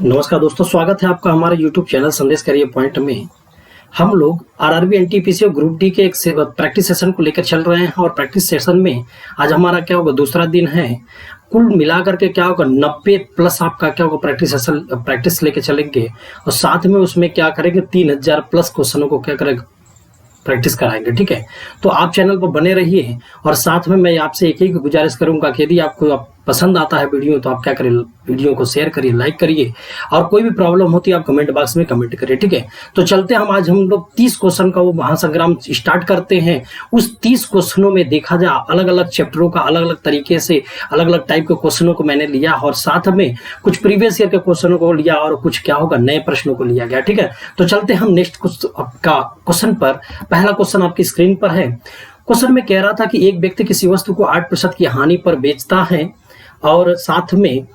नमस्कार दोस्तों, स्वागत है आपका हमारे YouTube चैनल संदेश करियर पॉइंट में। हम लोग आरआरबी एनटीपीसी और ग्रुप डी के एक प्रैक्टिस सेशन को लेकर चल रहे हैं और प्रैक्टिस सेशन में आज हमारा क्या होगा, दूसरा दिन है। कुल मिलाकर के क्या होगा, 90 प्लस आपका क्या होगा प्रैक्टिस लेके चलेंगे और साथ में उसमें क्या करेंगे, 3000 प्लस क्वेश्चनों को क्या करेंगे, प्रैक्टिस कराएंगे। ठीक है, तो आप चैनल पर बने रहिए और साथ में मैं आपसे एक ही गुजारिश करूंगा कि यदि आपको पसंद आता है वीडियो तो आप क्या करें, वीडियो को शेयर करिए, लाइक करिए और कोई भी प्रॉब्लम होती है आप कमेंट बॉक्स में कमेंट करिए। ठीक है, तो चलते हैं आज हम लोग 30 क्वेश्चन का वो महासंग्राम स्टार्ट करते हैं। उस 30 क्वेश्चनों में देखा जाए अलग अलग चैप्टरों का अलग अलग तरीके से अलग अलग टाइप के क्वेश्चनों को मैंने लिया और साथ में कुछ प्रीवियस ईयर के क्वेश्चनों को लिया और कुछ क्या होगा, नए प्रश्नों को लिया गया। ठीक है, तो चलते हैं हम नेक्स्ट क्वेश्चन पर। पहला क्वेश्चन आपकी स्क्रीन पर है। क्वेश्चन में कह रहा था कि एक व्यक्ति किसी वस्तु को 8% की हानि पर बेचता है और साथ में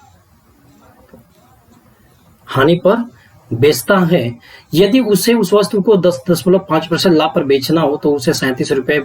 हानि पर बेचता है। यदि उसे उस वस्तु को 10.5% लाभ पर बेचना हो तो उसे 37 रुपए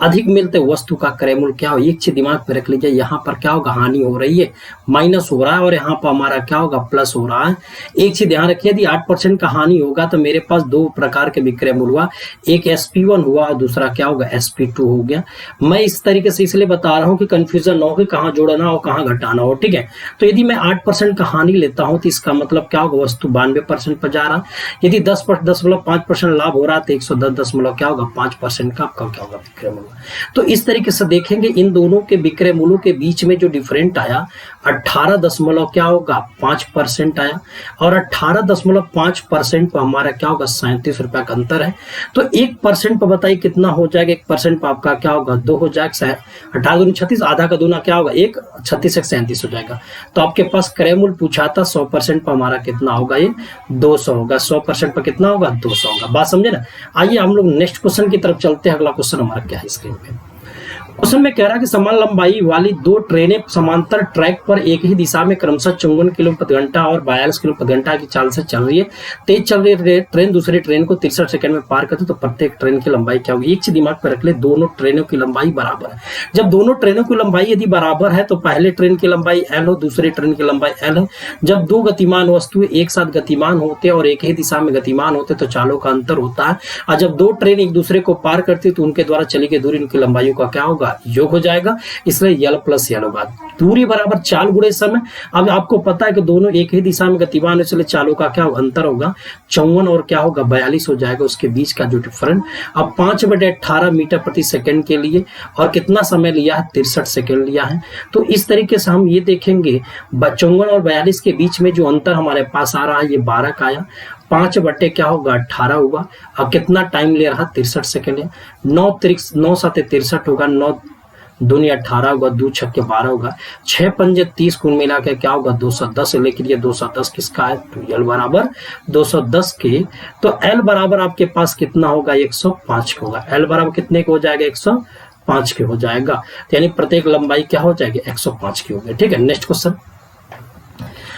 अधिक मिलते वस्तु का क्रय मूल्य क्या हो। एक चीज दिमाग पे रख लीजिए, यहाँ पर क्या होगा, हानि हो रही है, माइनस हो रहा है और यहाँ पर हमारा क्या होगा, प्लस हो रहा है। एक चीज ध्यान रखिए, यदि 8% का हानि होगा तो मेरे पास दो प्रकार के विक्रय मूल्य हुआ, एक SP1 हुआ और दूसरा क्या होगा, SP2 हो गया। मैं इस तरीके से इसलिए बता रहा हूँ कि कंफ्यूजन ना हो कि कहाँ जोड़ना हो कहाँ घटाना हो। ठीक है, तो यदि मैं 8% का हानि लेता हूँ तो इसका मतलब क्या होगा, वस्तु 92% पर जा रहा। यदि 10.5% लाभ हो रहा है तो 110 क्या होगा, 5% का आपका क्या होगा, विक्रय मूल्य। तो इस तरीके से देखेंगे इन दोनों के विक्रय मूल्यों के बीच में जो डिफरेंट आया 18 क्या होगा, 5% आया और 18.5% पर हमारा क्या होगा, 37 रुपया का अंतर है। तो 1% पर बताइए कितना हो जाएगा, 1% पर आपका क्या होगा, 2 हो जाएगा। 18 दूनी 36, आधा का दूना क्या होगा, 1, 36 एक 37 हो जाएगा। तो आपके पास क्रय मूल्य पूछा था, 100% पर हमारा कितना होगा, ये 200 होगा। 100% पर कितना होगा, 200 होगा। बात समझे ना। आइए हम लोग नेक्स्ट क्वेश्चन की तरफ चलते हैं। अगला क्वेश्चन हमारा क्या है स्क्रीन पे। क्वेश्चन में कह रहा है कि समान लंबाई वाली दो ट्रेनें समांतर ट्रैक पर एक ही दिशा में क्रमशः 54 किलोमीटर प्रति घंटा और 42 किलोमीटर प्रति घंटा की चाल से चल रही है। तेज चल रही ट्रेन दूसरी ट्रेन को 63 सेकंड में पार करती है तो प्रत्येक ट्रेन की लंबाई क्या होगी। एक चीज दिमाग में रख ले, दोनों ट्रेनों की लंबाई बराबर है। जब दोनों ट्रेनों की लंबाई यदि बराबर है तो पहले ट्रेन की लंबाई L हो, दूसरी ट्रेन की लंबाई L है। जब दो गतिमान वस्तुएं एक साथ गतिमान होते हैं और एक ही दिशा में गतिमान होते तो चालों का अंतर होता है। और जब दो ट्रेन एक दूसरे को पार करती है तो उनके द्वारा चली गई दूरी, उनकी लंबाइयों का क्या होगा, योग हो जाएगा। इसलिए L प्लस L होगा। दूरी बराबर चाल गुणे समय। अब आपको पता है कि दोनों एक ही दिशा में गतिमान है, इसलिए चालों का क्या अंतर होगा, 54 और क्या होगा, 42 हो जाएगा उसके बीच का जो डिफरेंस। अब 5/18 मीटर प्रति सेकंड के लिए और कितना समय लिया है, 63 सेकंड लिया है। तो इस तरीके से हम ये देखेंगे 54 और 42 के बीच में जो अंतर हमारे पास आ रहा है ये 12 का आया। 5 क्या होगा, 18 होगा। अब कितना टाइम ले रहा, 63 सेकंड है। 9 7 63 होगा, 9 दूनी 18 होगा, 2 6 12 होगा, 6 पंजे 30 कुल मिला के क्या होगा, 210। लेकिन ये 210 किसका है, तो L बराबर 210 के। तो L बराबर आपके पास कितना होगा, 105 होगा। L बराबर कितने को हो जाएगा, 105 के हो जाएगा। यानी प्रत्येक लंबाई क्या हो जाएगी, 105 की होगी। ठीक है, नेक्स्ट क्वेश्चन।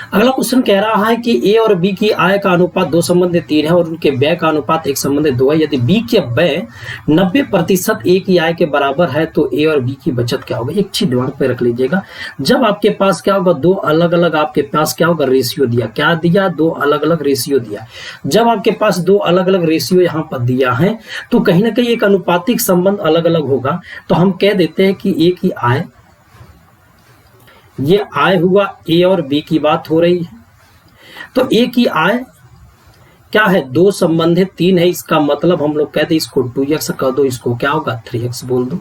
अगला क्वेश्चन कह रहा है कि A और B की आय का अनुपात 2:3 है और उनके व्यय का अनुपात 1:2 है। यदि B के व्यय 90% A की आय के बराबर है तो A और B की बचत क्या होगा। एक चीज दिमाग पे रख लीजिएगा, जब आपके पास क्या होगा, दो अलग अलग आपके पास क्या होगा, रेशियो दिया, क्या दिया, दो अलग अलग रेशियो दिया। जब आपके पास दो अलग अलग रेशियो यहाँ पर दिया है तो कहीं ना कहीं एक अनुपातिक संबंध अलग अलग होगा। तो हम कह देते हैं कि A की आय, ये आय हुआ, A और B की बात हो रही है। तो A की आय क्या है, 2 संबंधित 3 है। इसका मतलब हम लोग कहते हैं इसको 2x कर दो, इसको क्या होगा 3x बोल दो।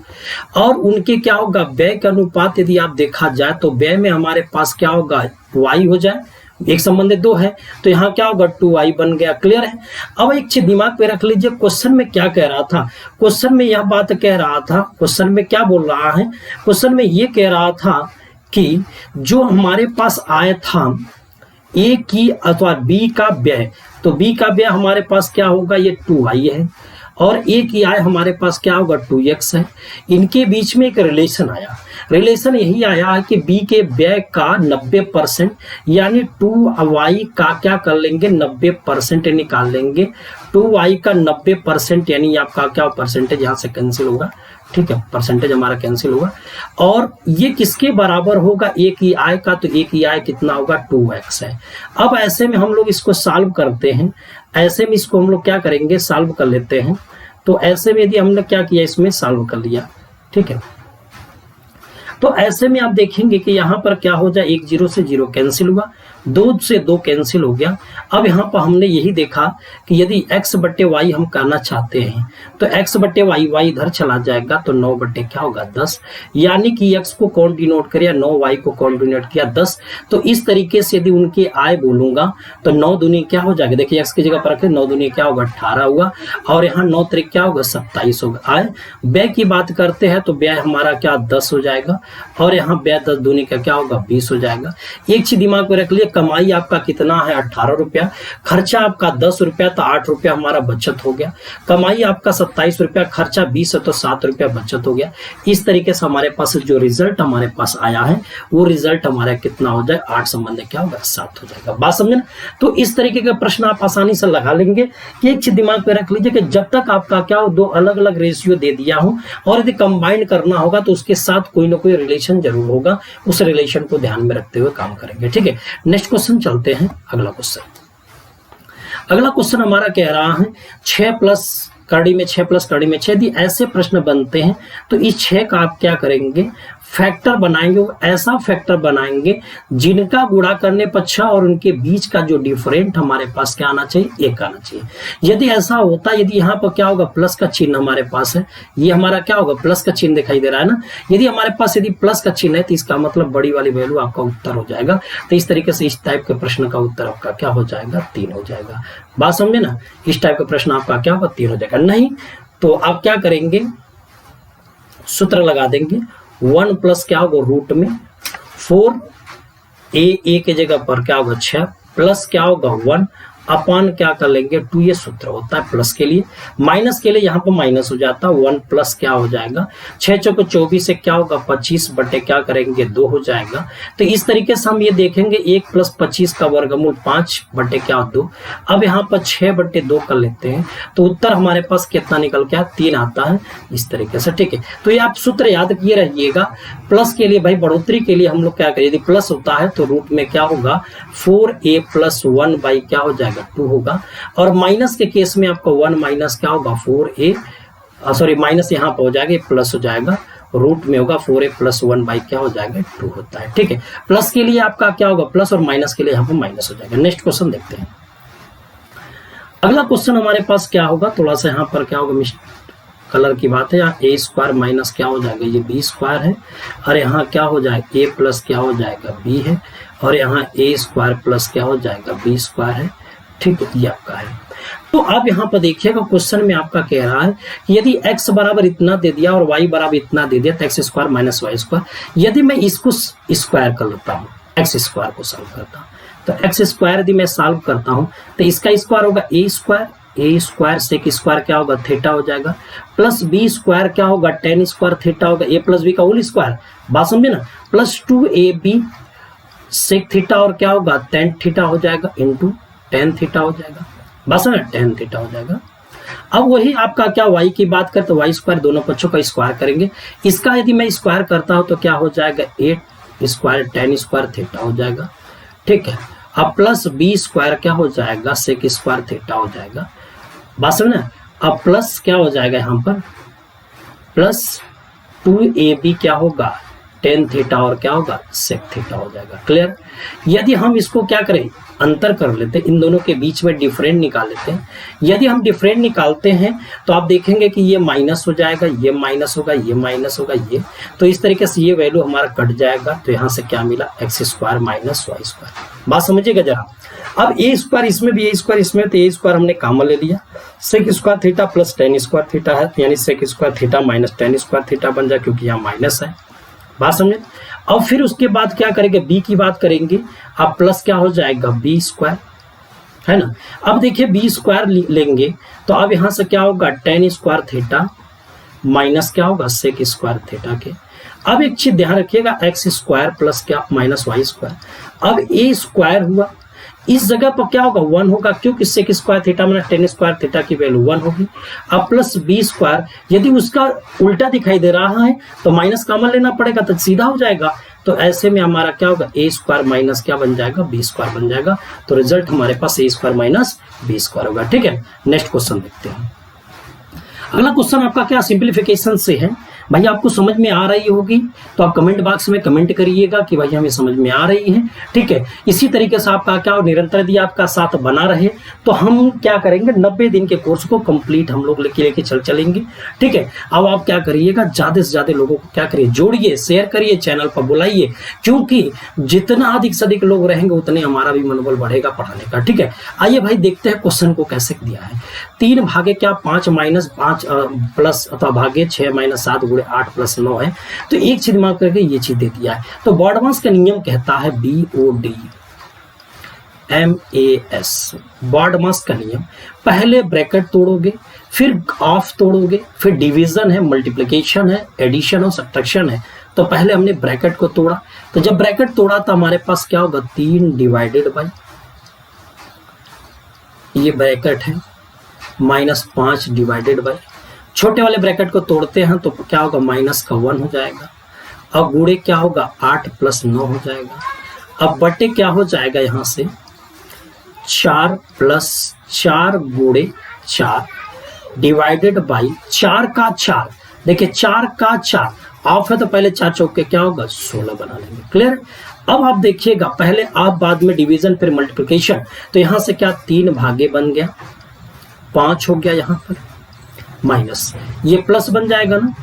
और उनके क्या होगा, व्यय का अनुपात यदि आप देखा जाए तो व्यय में हमारे पास क्या होगा, y हो जाए, एक संबंधित 2 है तो यहाँ क्या होगा, 2y बन गया। क्लियर है। अब एक चीज दिमाग पे रख लीजिए, क्वेश्चन में क्या कह रहा था, क्वेश्चन में यह बात कह रहा था, क्वेश्चन में क्या बोल रहा है, क्वेश्चन में ये कह रहा था कि जो हमारे पास आय था A की अथवा B का व्यय, तो B का व्यय हमारे पास क्या होगा, ये 2y है और A की आय हमारे पास क्या होगा, 2x है। इनके बीच में एक रिलेशन आया, रिलेशन यही आया है कि B के व्यय का 90% यानी 2y का क्या कर लेंगे, 90% निकाल लेंगे। 2y का 90% यानी आपका क्या परसेंटेज यहाँ से कैंसिल होगा, ठीक है, परसेंटेज हमारा कैंसिल होगा। और ये किसके बराबर होगा, एक ई आई का, तो एक ई आई कितना होगा 2x है। अब ऐसे में हम लोग इसको सॉल्व करते हैं, ऐसे में इसको हम लोग क्या करेंगे, सॉल्व कर लेते हैं। तो ऐसे में यदि हमने क्या किया, इसमें सॉल्व कर लिया, ठीक है। तो ऐसे में आप देखेंगे कि यहाँ पर क्या हो जाए, 1 0 से 0 कैंसिल हुआ, 2 से 2 कैंसिल हो गया। अब यहाँ पर हमने यही देखा कि यदि x बट्टे वाई हम करना चाहते हैं तो x बट्टे वाई, वाई इधर चला जाएगा तो 9 बट्टे क्या होगा 10, यानी कि x को कौन डिनोट किया, 9 y को कौन डिनोट किया 10। तो इस तरीके से यदि उनके आय बोलूंगा तो 9 दूनी क्या हो जाएगा, देखिए x की जगह पर रखें, 9 दूनी क्या होगा 18 होगा, और यहाँ 9 त्रिक क्या होगा 27 होगा। आय व्यय की बात करते हैं तो व्यय हमारा क्या 10 हो जाएगा, और यहाँ व्यय 10 दूनी का क्या होगा 20 हो जाएगा। एक चीज दिमाग में रख लिए, कमाई आपका कितना है 18 रुपया, खर्चा आपका 10 रुपया, तो 8 रुपया हमारा बचत हो गया। कमाई आपका 27 रुपया, खर्चा 20 है तो 7 रुपया बचत हो गया। इस तरीके से हमारे पास जो रिजल्ट हमारे पास आया है वो रिजल्ट हमारा कितना हो जाए, 8 संबंध क्या होगा 7 हो जाएगा। बात समझे ना। तो इस तरीके का प्रश्न आप आसानी से लगा लेंगे कि एक चीज दिमाग में रख लीजिए कि जब तक आपका क्या हो, 2 अलग अलग रेशियो दे दिया हो और यदि कंबाइन करना होगा तो उसके साथ कोई ना कोई रिलेशन जरूर होगा, उस रिलेशन को ध्यान में रखते हुए काम करेंगे, ठीक है। नेक्स्ट क्वेश्चन चलते हैं, अगला क्वेश्चन। अगला क्वेश्चन हमारा कह रहा है 6 प्लस कड़ी में 6 प्लस कड़ी में 6, यदि ऐसे प्रश्न बनते हैं तो इस 6 का आप क्या करेंगे, फैक्टर बनाएंगे। ऐसा फैक्टर बनाएंगे जिनका गुणा करने पर 6 और उनके बीच का जो डिफरेंट हमारे पास क्या आना चाहिए, 1 आना चाहिए। यदि ऐसा होता, यदि यहाँ पर क्या होगा प्लस का चिन्ह हमारे पास है, ये हमारा क्या होगा प्लस का चिन्ह दिखाई दे रहा है ना, यदि हमारे पास यदि प्लस का चिन्ह है तो इसका मतलब बड़ी वाली वैल्यू आपका उत्तर हो जाएगा। तो इस तरीके से इस टाइप के प्रश्न का उत्तर आपका क्या हो जाएगा 3 हो जाएगा। बात समझे ना, इस टाइप का प्रश्न आपका क्या होगा 3 हो जाएगा। नहीं तो आप क्या करेंगे, सूत्र लगा देंगे, 1 प्लस क्या होगा रूट में 4 ए के जगह पर क्या होगा 6 प्लस क्या होगा 1 अपान क्या कर लेंगे 2, ये सूत्र होता है प्लस के लिए। माइनस के लिए यहाँ पर माइनस हो जाता है, 1 प्लस क्या हो जाएगा 6 चौको 24 से क्या होगा 25 बटे क्या करेंगे 2 हो जाएगा। तो इस तरीके से हम ये देखेंगे 1 प्लस 25 का वर्गमूल 5 बटे क्या 2। अब यहाँ पर 6 बटे 2 कर लेते हैं तो उत्तर हमारे पास कितना निकल के 3 आता है, इस तरीके से, ठीक है। तो ये आप सूत्र याद किए रहिएगा। प्लस के लिए भाई बढ़ोतरी के लिए हम लोग क्या करें, यदि प्लस होता है तो रूट में क्या होगा 4a प्लस 1 बाई क्या हो जाएगा 2 होगा, और माइनस के केस में आपका 1 माइनस क्या होगा 4a, सॉरी माइनस यहाँ पर हो जाएगा, प्लस हो जाएगा, रूट में होगा 4a प्लस 1 बाई क्या हो जाएगा 2 होता है, ठीक है। प्लस के लिए आपका क्या होगा प्लस और माइनस के लिए यहाँ पर माइनस हो जाएगा। नेक्स्ट क्वेश्चन देखते हैं। अगला क्वेश्चन हमारे पास क्या होगा, थोड़ा सा यहाँ पर क्या होगा कलर की बात है, यहाँ a स्क्वायर माइनस क्या हो जाएगा ये b स्क्वायर है, और यहाँ क्या हो जाएगा a प्लस क्या हो जाएगा b है, और यहाँ a स्क्वायर प्लस क्या हो जाएगा b स्क्वायर है, ठीक है, ये आपका है। तो आप यहाँ पर देखिएगा क्वेश्चन में आपका कह रहा है कि यदि x बराबर इतना दे दिया और y बराबर इतना दे दिया तो x square minus y square, यदि मैं इसको स्क्वायर कर लेता हूँ, x स्क्वायर को सॉल्व करता हूँ, तो x स्क्वायर यदि मैं सॉल्व करता हूँ तो इसका स्क्वायर होगा a स्क्वायर सेक स्क्वायर क्या होगा थीटा हो जाएगा, प्लस b स्क्वायर क्या होगा tan स्क्वायर थीटा होगा, a प्लस b का होल स्क्वायर, बात समझे ना, प्लस 2ab सेक थीटा और क्या होगा tan थीटा हो जाएगा इंटू tan थीटा हो जाएगा, बस ना tan थीटा हो जाएगा। अब वही आपका क्या y की बात करते तो y स्क्वायर दोनों पक्षों का स्क्वायर करेंगे, इसका यदि मैं स्क्वायर करता हूं तो क्या हो जाएगा 8 स्क्वायर tan स्क्वायर थीटा हो जाएगा, ठीक है। अब प्लस b स्क्वायर क्या हो जाएगा सेक स्क्वायर थीटा हो जाएगा, बात समझना। अब प्लस क्या हो जाएगा यहाँ पर प्लस 2ab क्या होगा tan थीटा और क्या होगा सेक थीटा हो जाएगा, क्लियर। यदि हम इसको क्या करें अंतर कर लेते हैं, इन दोनों के बीच में डिफरेंट निकाल लेते हैं। यदि हम डिफरेंट निकालते हैं तो आप देखेंगे कि ये माइनस हो जाएगा, ये माइनस होगा, ये माइनस होगा, ये, तो इस तरीके से ये वैल्यू हमारा कट जाएगा। तो यहाँ से क्या मिला x square minus y square, बात समझिएगा जरा। अब ए स्क्वायर इसमें भी, ए स्क्वायर इसमें, तो ए स्क्वायर हमने कॉमन ले लिया, sec square theta plus tan square theta है, यानी sec square theta minus tan square theta बन जाए, क्योंकि यहाँ माइनस है, बात समझे। अब फिर उसके बाद क्या करेंगे b की बात करेंगे, अब प्लस क्या हो जाएगा b स्क्वायर, है ना। अब देखिए b स्क्वायर लेंगे तो अब यहाँ से क्या होगा tan स्क्वायर थीटा माइनस क्या होगा सेक स्क्वायर थीटा के। अब एक चीज ध्यान रखिएगा एक्स स्क्वायर प्लस क्या माइनस वाई स्क्वायर। अब a स्क्वायर हुआ, इस जगह पर क्या होगा 1 होगा, क्योंकि sec square theta minus tan square theta की वैल्यू 1 होगी। अब प्लस बी स्क्वायर, यदि उसका उल्टा दिखाई दे रहा है तो माइनस कॉमन लेना पड़ेगा तो सीधा हो जाएगा। तो ऐसे में हमारा क्या होगा ए स्क्वायर माइनस क्या बन जाएगा बी स्क्वायर बन जाएगा। तो रिजल्ट हमारे पास ए स्क्वायर माइनस बी स्क्वायर होगा। ठीक है, नेक्स्ट क्वेश्चन देखते हैं। अगला क्वेश्चन आपका क्या सिंप्लीफिकेशन से है। भाई आपको समझ में आ रही होगी तो आप कमेंट बॉक्स में कमेंट करिएगा कि भाई हमें समझ में आ रही है। ठीक है, इसी तरीके से आपका क्या निरंतर यदि आपका साथ बना रहे तो हम क्या करेंगे 90 दिन के कोर्स को कंप्लीट हम लोग लेके चलेंगे। ठीक है, अब आप क्या करिएगा ज्यादा से ज्यादा लोगों को क्या करिए जोड़िए, शेयर करिए, चैनल पर बुलाइए, क्योंकि जितना अधिक से अधिक लोग रहेंगे उतने हमारा भी मनोबल बढ़ेगा पढ़ाने का। ठीक है, आइए भाई देखते हैं क्वेश्चन को कैसे दिया है। 3 भागे क्या 5 माइनस 5 प्लस अथवा भागे 6 माइनस 7 गुणे 8 प्लस 9 है। तो एक चीज दिमाग करके ये चीज दे दिया है। तो बॉडमास का नियम कहता है BOD MAS, बॉडमास का नियम। पहले ब्रैकेट तोड़ोगे, फिर ऑफ तोड़ोगे, फिर डिवीजन है, मल्टीप्लिकेशन है, एडिशन और सब्ट्रैक्शन है। तो पहले हमने ब्रैकेट को तोड़ा, तो जब ब्रैकेट तोड़ा तो हमारे पास क्या होगा 3 डिवाइडेड बाई ये ब्रैकेट है माइनस 5 डिवाइडेड बाई, छोटे वाले ब्रैकेट को तोड़ते हैं तो क्या होगा माइनस का 1 हो जाएगा। अब गुणे क्या होगा 8 प्लस 9 हो जाएगा। अब बटे क्या हो जाएगा यहां से 4 प्लस 4 गुणे 4 डिवाइडेड बाई 4 का 4। देखिए 4 का 4 ऑफ है तो पहले 4 चौके क्या होगा 16 बना लेंगे। क्लियर। अब आप देखिएगा पहले आप बाद में डिवीजन फिर मल्टीप्लिकेशन, तो यहां से क्या 3 भागे बन गया, 5 हो गया यहां पर माइनस, ये प्लस बन जाएगा ना,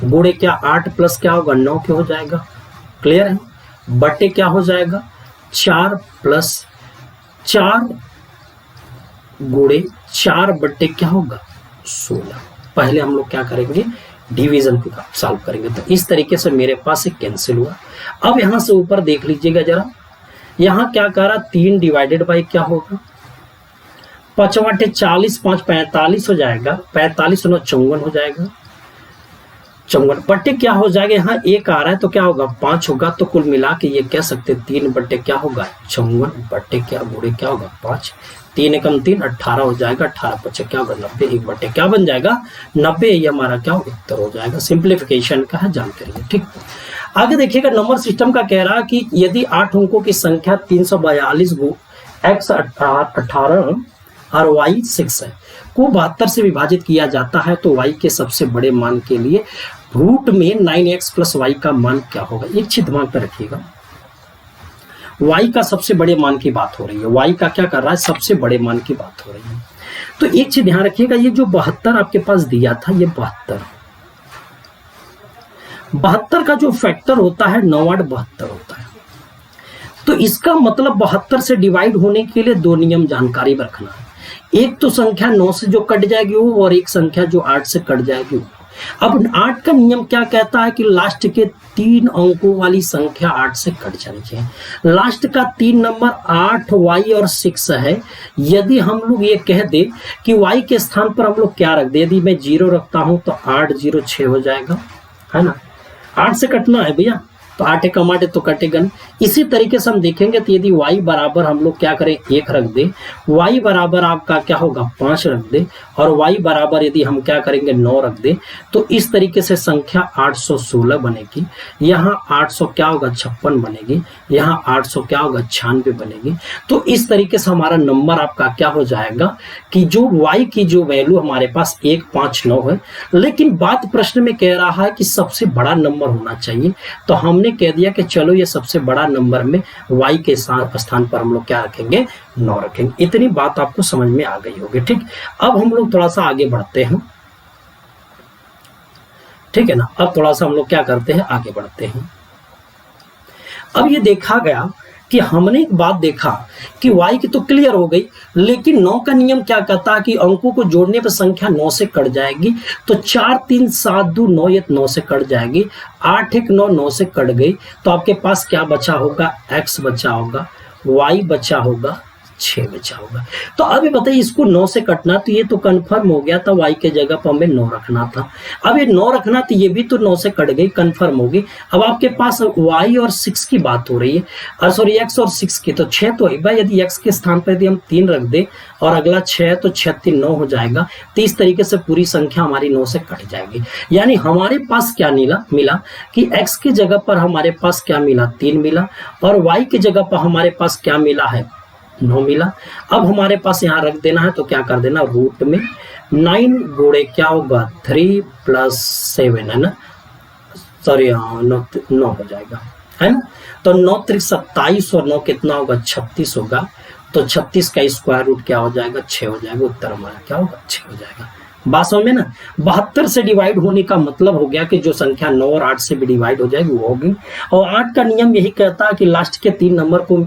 गुणे क्या 8 प्लस क्या होगा 9 के हो जाएगा। क्लियर है। बटे क्या हो जाएगा 4 प्लस 4 गुणे 4 बटे क्या होगा 16। पहले हम लोग क्या करेंगे डिवीजन को सॉल्व करेंगे। तो इस तरीके से मेरे पास एक कैंसिल हुआ। अब यहां से ऊपर देख लीजिएगा जरा, यहां क्या करा 3 डिवाइडेड बाई क्या होगा 5 बटे 40 5 45 हो जाएगा, 45 9 54 हो जाएगा, 54 बटे क्या हो जाएगा यहाँ 1 आ रहा है तो क्या होगा 5 होगा। तो कुल मिला के ये कह सकते 3 बटे क्या होगा 54 बटे क्या गुणे क्या होगा 5, 3 एकम 3 18 हो जाएगा, 18 बचे क्या होगा 90, 1 बटे क्या बन जाएगा 90। ये हमारा क्या उत्तर हो जाएगा। सिंप्लीफिकेशन का है, जानकारी है। ठीक, आगे देखिएगा नंबर सिस्टम का कह रहा कि यदि 8 अंकों की संख्या 342 x 18 और y 6 है को 72 से विभाजित किया जाता है तो y के सबसे बड़े मान के लिए रूट में 9x प्लस y का मान क्या होगा। एक चीज दिमाग पर रखिएगा, y का सबसे बड़े मान की बात हो रही है, y का क्या कर रहा है सबसे बड़े मान की बात हो रही है। तो एक चीज ध्यान रखिएगा, ये जो 72 आपके पास दिया था ये 72 का जो फैक्टर होता है 9 8 72 होता है। तो इसका मतलब 72 से डिवाइड होने के लिए 2 नियम जानकारी में रखना है। एक तो संख्या 9 से जो कट जाएगी वो, और एक संख्या जो 8 से कट जाएगी वो। अब 8 का नियम क्या कहता है कि लास्ट के 3 अंकों वाली संख्या 8 से कट जानी चाहिए। लास्ट का 3 नंबर 8 y और 6 है। यदि हम लोग ये कह दे कि y के स्थान पर हम लोग क्या रख दे, यदि मैं 0 रखता हूं तो 8 0 6 हो जाएगा, है ना। 8 से कटना है भैया, तो 8 कम 8 तो कटेगा नहीं। इसी तरीके से हम देखेंगे तो यदि y बराबर हम लोग क्या करें 1 रख दे, y बराबर आपका क्या होगा 5 रख दे, और y बराबर यदि हम क्या करेंगे 9 रख दे, तो इस तरीके से संख्या 816 बनेगी। यहाँ 800 क्या होगा 56 बनेगी, यहाँ 800 क्या होगा 96 बनेगी। तो इस तरीके से हमारा नंबर आपका क्या हो जाएगा कि जो y की जो वैल्यू हमारे पास 159 है, लेकिन बात प्रश्न में कह रहा है कि सबसे बड़ा नंबर होना चाहिए। तो हमने कह दिया कि चलो ये सबसे बड़ा नंबर में y के स्थान पर हम लोग क्या रखेंगे 9 रखेंगे। इतनी बात आपको समझ में आ गई होगी। ठीक, अब हम लोग थोड़ा सा आगे बढ़ते हैं। ठीक है ना, अब थोड़ा सा हम लोग क्या करते हैं आगे बढ़ते हैं। अब ये देखा गया कि हमने एक बात देखा कि y की तो क्लियर हो गई, लेकिन 9 का नियम क्या कहता है कि अंकों को जोड़ने पर संख्या 9 से कट जाएगी। तो 4 3 7 2 9 ये 9 से कट जाएगी, 8 1 9 9 से कट गई। तो आपके पास क्या बचा होगा x बचा होगा, y बचा होगा 6 बचा होगा। तो अभी बताइए इसको 9 से कटना, तो ये तो कंफर्म हो गया था y के जगह पर हमें 9 रखना था। अब ये 9 रखना तो ये भी तो 9 से कट गई, कंफर्म होगी। अब आपके पास y और 6 की बात हो रही है, सॉरी x और 6 की, तो 6 तो भाई यदि x के स्थान पर यदि हम 3 रख दे और अगला 6 तो 6 3 9 हो जाएगा। तो इस तरीके से पूरी संख्या हमारी 9 से कट जाएगी। यानी हमारे पास क्या मिला कि x की जगह पर हमारे पास क्या मिला, 3 मिला, और y की जगह पर हमारे पास क्या मिला है, 9 मिला। अब हमारे पास यहाँ रख देना है, तो क्या कर देना, रूट में 9 गुणे क्या होगा 3 + 7 है ना, सॉरी 9 हो जाएगा, है ना। तो 9 × 27 और 9 कितना होगा, 36 होगा। तो 36 का स्क्वायर रूट क्या हो जाएगा, 6 हो जाएगा। उत्तर हमारा क्या होगा, 6 हो जाएगा। बात समझ में ना। 72 से डिवाइड होने का मतलब हो गया कि जो संख्या 9 और 8 से भी डिवाइड हो जाएगी वो होगी। और 8 का नियम यही कहता है कि लास्ट के 3 नंबर को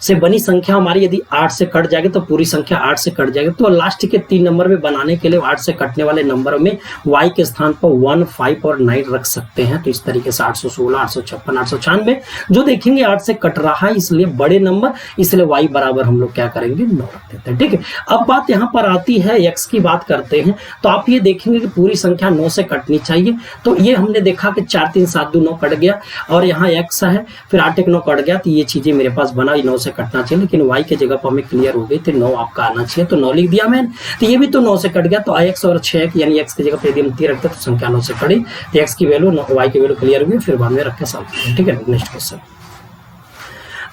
से बनी संख्या हमारी यदि 8 से कट जाएगी तो पूरी संख्या 8 से कट जाएगी। तो लास्ट के 3 नंबर में बनाने के लिए 8 से कटने वाले नंबर में y के स्थान पर 1, 5 और 9 रख सकते हैं। तो इस तरीके से 816, 856, 896 जो देखेंगे 8 से कट रहा है, इसलिए बड़े नंबर, इसलिए y बराबर हम लोग क्या करेंगे, 9 रख देते हैं। ठीक है। अब बात यहाँ पर आती है x की बात करते हैं। तो आप ये देखेंगे कि पूरी संख्या 9 से कटनी चाहिए। तो ये हमने देखा कि 4 3 7 2 9 कट गया, और यहाँ x है, फिर 8 1 9 कट गया। तो ये चीजें मेरे पास बना 9 से कटना चाहिए, लेकिन y के जगह पर हमें क्लियर हो गई थी, 9 आपका आना चाहिए, तो 9 लिख दिया मैंने। तो ये भी तो 9 से कट गया। तो x और 6 यानी x की जगह पर यदि हम 3 रखते तो संख्या 9 से कटी। तो x की वैल्यू y की वैल्यू क्लियर हुई, फिर बाद में रख के सॉल्व। ठीक है। नेक्स्ट क्वेश्चन,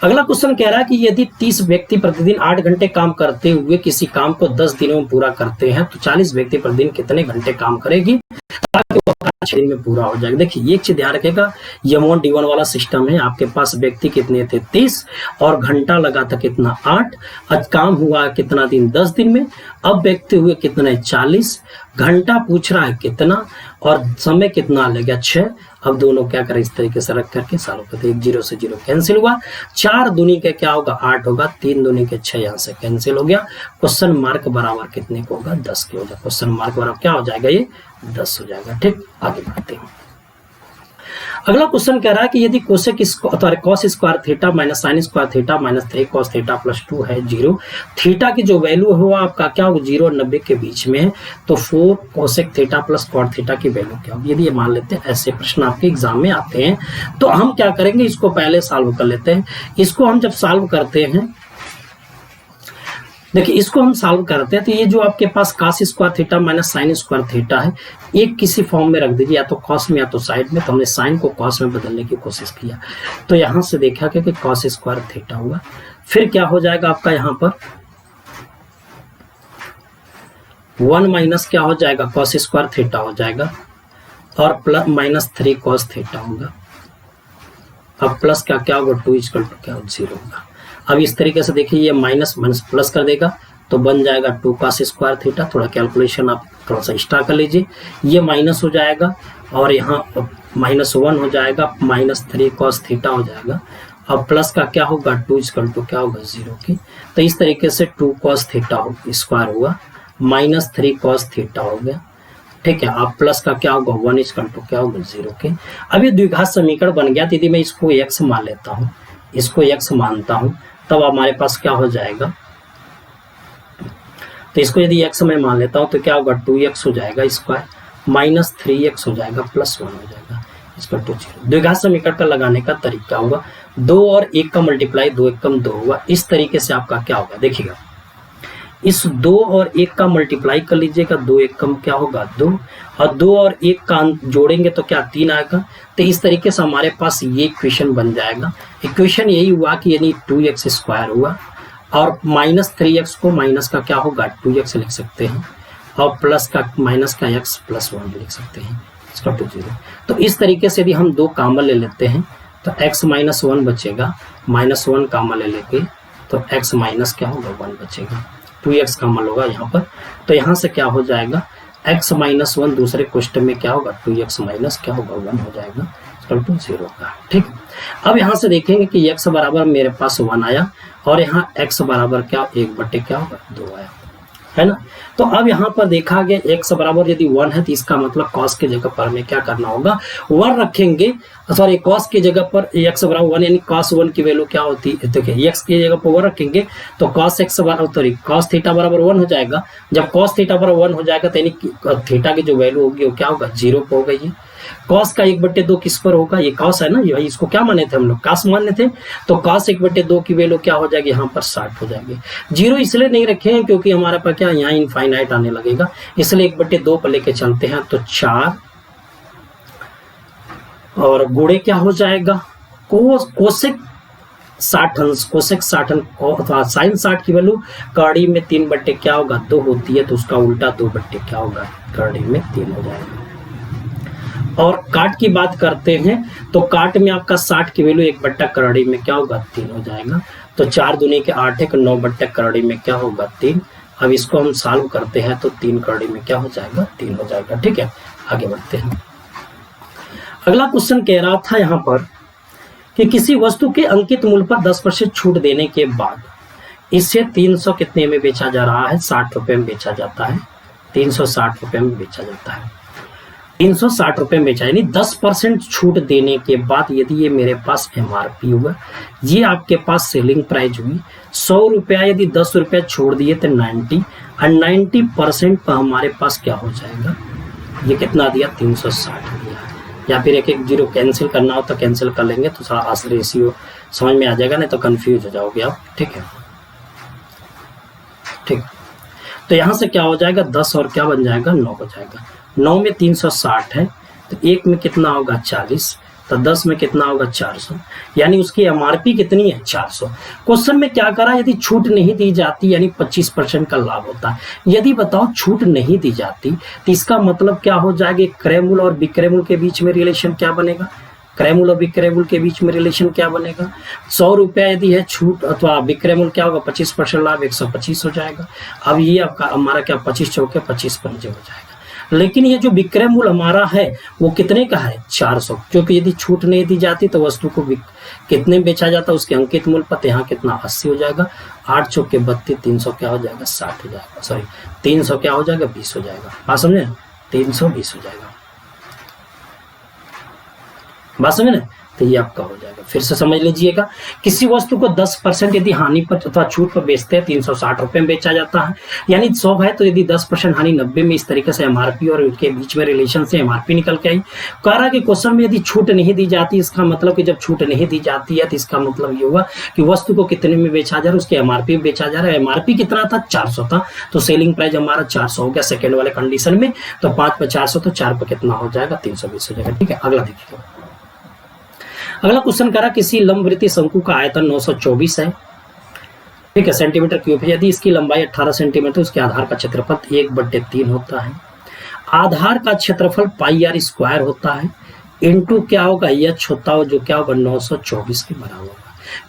अगला क्वेश्चन कह रहा है कि यदि 30 व्यक्ति प्रतिदिन 8 घंटे काम करते हुए किसी काम को 10 दिनों में पूरा करते हैं, तो 40 व्यक्ति प्रतिदिन कितने घंटे काम करेगी ताकि वो 6 दिन में पूरा हो जाएगा। देखिए एक चीज ध्यान रखेगा, यमोन D1 वाला सिस्टम है। आपके पास व्यक्ति कितने थे, 30, और घंटा लगा था कितना, 8। आज काम हुआ कितना दिन, 10 दिन में। अब व्यक्ति हुए कितने, 40। घंटा पूछ रहा है कितना, और समय कितना लगेगा, 6। अब दोनों क्या करें, इस तरीके से रख करके सॉल्व करते हैं। 0 से 0 कैंसिल हुआ, 4 दूनी के क्या होगा, 8 होगा, 3 दूनी के 6, यहाँ से कैंसिल हो गया। क्वेश्चन मार्क बराबर कितने को होगा, 10 के हो जाएगा। क्वेश्चन मार्क बराबर क्या हो जाएगा, ये 10 हो जाएगा। ठीक, आगे बढ़ते हैं। अगला क्वेश्चन कह रहा है कि यदि cosec cos square theta minus sine square theta minus 3 cos theta plus 2 है 0, थीटा की जो वैल्यू है वो आपका क्या होगा, 0 और 90 के बीच में है, तो 4 cosec theta plus cot theta की वैल्यू क्या होगी। यदि ये मान लेते हैं, ऐसे प्रश्न आपके एग्जाम में आते हैं, तो हम क्या करेंगे, इसको पहले सॉल्व कर लेते हैं। इसको हम जब सॉल्व करते हैं, देखिए इसको हम सॉल्व करते हैं, तो ये जो आपके पास cos square theta minus sine square theta है, एक किसी फॉर्म में रख दीजिए, या तो cos में या तो साइड में। तो हमने साइन को cos में बदलने की कोशिश किया, तो यहां से देखा कि cos स्क्वायर थीटा हुआ। फिर क्या हो जाएगा आपका, यहां पर 1 माइनस क्या हो जाएगा, cos स्क्वायर थीटा हो जाएगा, और प्लस माइनस 3 cos थीटा होगा। अब प्लस का क्या होगा, 2 इक्वल टू क्या होगा, 0 होगा। अब इस तरीके से देखिए, ये माइनस माइनस प्लस कर देगा, तो बन जाएगा 2 cos स्क्वायर थीटा। थोड़ा कैलकुलेशन आप थोड़ा सा एक्स्ट्रा कर लीजिए, ये माइनस हो जाएगा, और यहाँ -1 हो जाएगा, -3 cos थीटा हो जाएगा। अब प्लस का क्या होगा, 2 इक्वल टू क्या होगा, 0 की। तो इस तरीके से 2 cos थीटा स्क्वायर हुआ, -3 cos थीटा हो गया। ठीक है। अब प्लस का क्या होगा, 1 इक्वल टू क्या होगा, 0 के। अब ये द्विघात समीकरण बन गया। यदि मैं इसको x मान लेता हूँ, इसको x मानता हूँ, तब हमारे पास क्या हो जाएगा, तो इसको यदि x मैं मान लेता हूं तो क्या होगा, 2x हो जाएगा स्क्वायर, -3x हो जाएगा, +1 हो जाएगा, इसका 2 0। द्विघात समीकरण का लगाने का तरीका होगा, 2 और 1 का मल्टीप्लाई, 2 1 कम 2 हुआ। इस तरीके से आपका क्या होगा, देखिएगा, इस 2 और 1 का मल्टीप्लाई कर लीजिएगा, 2 1 कम क्या होगा, 2, और 2 और 1 का जोड़ेंगे तो क्या 3 आएगा। तो इस तरीके से हमारे पास ये इक्वेशन बन जाएगा। इक्वेशन यही हुआ कि यानी 2x स्क्वायर हुआ, और -3x को माइनस का क्या होगा, 2x लिख सकते हैं, और प्लस का माइनस का x +1 लिख सकते हैं, इसका 2 0। तो इस तरीके से यदि हम 2 कॉमन ले लेते हैं तो x -1 बचेगा, -1 कॉमन ले लेंगे तो x माइनस क्या होगा, 1 बचेगा, 2x कॉमन होगा यहाँ पर। तो यहाँ से क्या हो जाएगा, x -1 दूसरे क्वेश्चन में क्या होगा, 2x माइनस क्या होगा, 1 हो जाएगा, 0 होगा। ठीक। अब यहाँ से देखेंगे कि x बराबर मेरे पास 1 आया, और यहाँ x बराबर क्या 1 बटे क्या होगा, 2 आया। है ना। तो अब यहाँ पर देखा गया x बराबर यदि 1 है तो इसका मतलब cos के जगह पर हमें क्या करना होगा, 1 रखेंगे, सॉरी cos के जगह पर x बराबर 1 यानी cos 1 की वैल्यू क्या होती है, देखिए x की जगह पर 1 रखेंगे तो cos x बराबर सॉरी cos थीटा बराबर 1 हो जाएगा। जब cos थीटा बराबर 1 हो जाएगा तो यानी थीटा की जो वैल्यू होगी वो क्या होगा, 0 पे होगा। ये cos का 1/2 किस पर होगा, ये cos है ना, ये इसको क्या माने थे हम लोग, cos माने थे, तो cos 1/2 की वैल्यू क्या हो जाएगी, यहाँ पर 60 हो जाएगी। 0 इसलिए नहीं रखे हैं क्योंकि हमारे पास क्या यहाँ इनफाइनाइट आने लगेगा, इसलिए 1/2 पर लेके चलते हैं तो 4 और गुणे क्या हो जाएगा, कोसेक 60 अथवा साइन 60 की वैल्यू कड़ी में 3/2 क्या होगा, 2 होती है, तो उसका उल्टा 2/2 क्या होगा, कड़ी में 3 हो जाएगा। और काट की बात करते हैं तो काट में आपका 60 की वैल्यू 1/2 करड़ी में क्या होगा, 3 हो जाएगा। तो 4 दूनी के 8 है, 9/2 करड़ी में क्या होगा, 3। अब इसको हम सॉल्व करते हैं तो 3 करड़ी में क्या हो जाएगा, 3 हो जाएगा। ठीक है, आगे बढ़ते हैं। अगला क्वेश्चन कह रहा था यहाँ पर कि किसी वस्तु के अंकित मूल्य पर 10% छूट देने के बाद इसे 300 कितने में बेचा जा रहा है, 60 रुपए में बेचा जाता है, 360 रुपए में बेचा जाता है, 360 रुपए में बेचा, यानी 10% छूट देने के बाद यदि ये मेरे पास MRP हुआ, ये आपके पास सेलिंग प्राइस हुई 100 रुपया, यदि 10 रुपया छोड़ दिए तो 90 और 90% पर हमारे पास क्या हो जाएगा, ये कितना दिया, 360 दिया। या फिर एक जीरो कैंसिल करना हो तो कैंसिल कर लेंगे तो थोड़ा रेशियो समझ में आ जाएगा, नहीं तो कंफ्यूज हो जाओगे आप। ठीक है, ठीक, तो यहां से क्या हो जाएगा, 10 और क्या बन जाएगा, 9 हो जाएगा। 9 में 360 है तो 1 में कितना होगा, 40, तो 10 में कितना होगा, 400, यानी उसकी MRP कितनी है, 400। क्वेश्चन में क्या करा, यदि छूट नहीं दी जाती यानी 25% का लाभ होता है। यदि बताओ छूट नहीं दी जाती तो इसका मतलब क्या हो जाएगा, क्रय मूल्य और विक्रय मूल्य के बीच में रिलेशन क्या बनेगा, क्रय मूल्य और विक्रय मूल्य के बीच में रिलेशन क्या बनेगा, 100 रुपया यदि है छूट अथवा विक्रय मूल्य क्या होगा, 25% लाभ, 125 हो जाएगा। अब ये आपका हमारा क्या 25 चौके 25 पंजे हो जाएगा। लेकिन ये जो विक्रय मूल्य हमारा है वो कितने का है, 400, क्योंकि यदि छूट नहीं दी जाती तो वस्तु को कितने में बेचा जाता है, उसके अंकित मूल्य पर, यहाँ कितना 80 हो जाएगा, 8 चौके 32, 300 क्या हो जाएगा, 60 हो जाएगा, सॉरी 300 क्या हो जाएगा, 20 हो जाएगा। बात समझे, 320 हो जाएगा, बात समझे ना, तो ये आपका हो जाएगा। फिर से समझ लीजिएगा, किसी वस्तु को 10% यदि हानि पर अथवा छूट पर बेचते हैं 360 रुपए में बेचा जाता है, यानी 100 है तो यदि 10% हानि 90 में, इस तरीके से MRP और उसके बीच में रिलेशन से MRP निकल के आई। कह रहा कि क्वेश्चन में यदि छूट नहीं दी जाती, इसका मतलब कि जब छूट नहीं दी जाती है तो इसका मतलब ये हुआ कि वस्तु को कितने में बेचा जा रहा है, उसके MRP में बेचा जा रहा है। MRP कितना था, 400 था, तो सेलिंग प्राइस हमारा 400 हो गया सेकेंड वाले कंडीशन में। तो 5 पर 400 तो 4 पर कितना हो जाएगा, 320 हो जाएगा। ठीक है, अगला देखिए। अगला क्वेश्चन करा, किसी लंबवृत्तीय शंकु का आयतन 924 है, ठीक है, सेंटीमीटर क्यूब है। यदि इसकी लंबाई 18 सेंटीमीटर, उसके आधार का क्षेत्रफल 1/3 होता है। आधार का क्षेत्रफल πr² होता है, इनटू क्या होगा, h होता है जो क्या होगा 924 के बराबर होगा।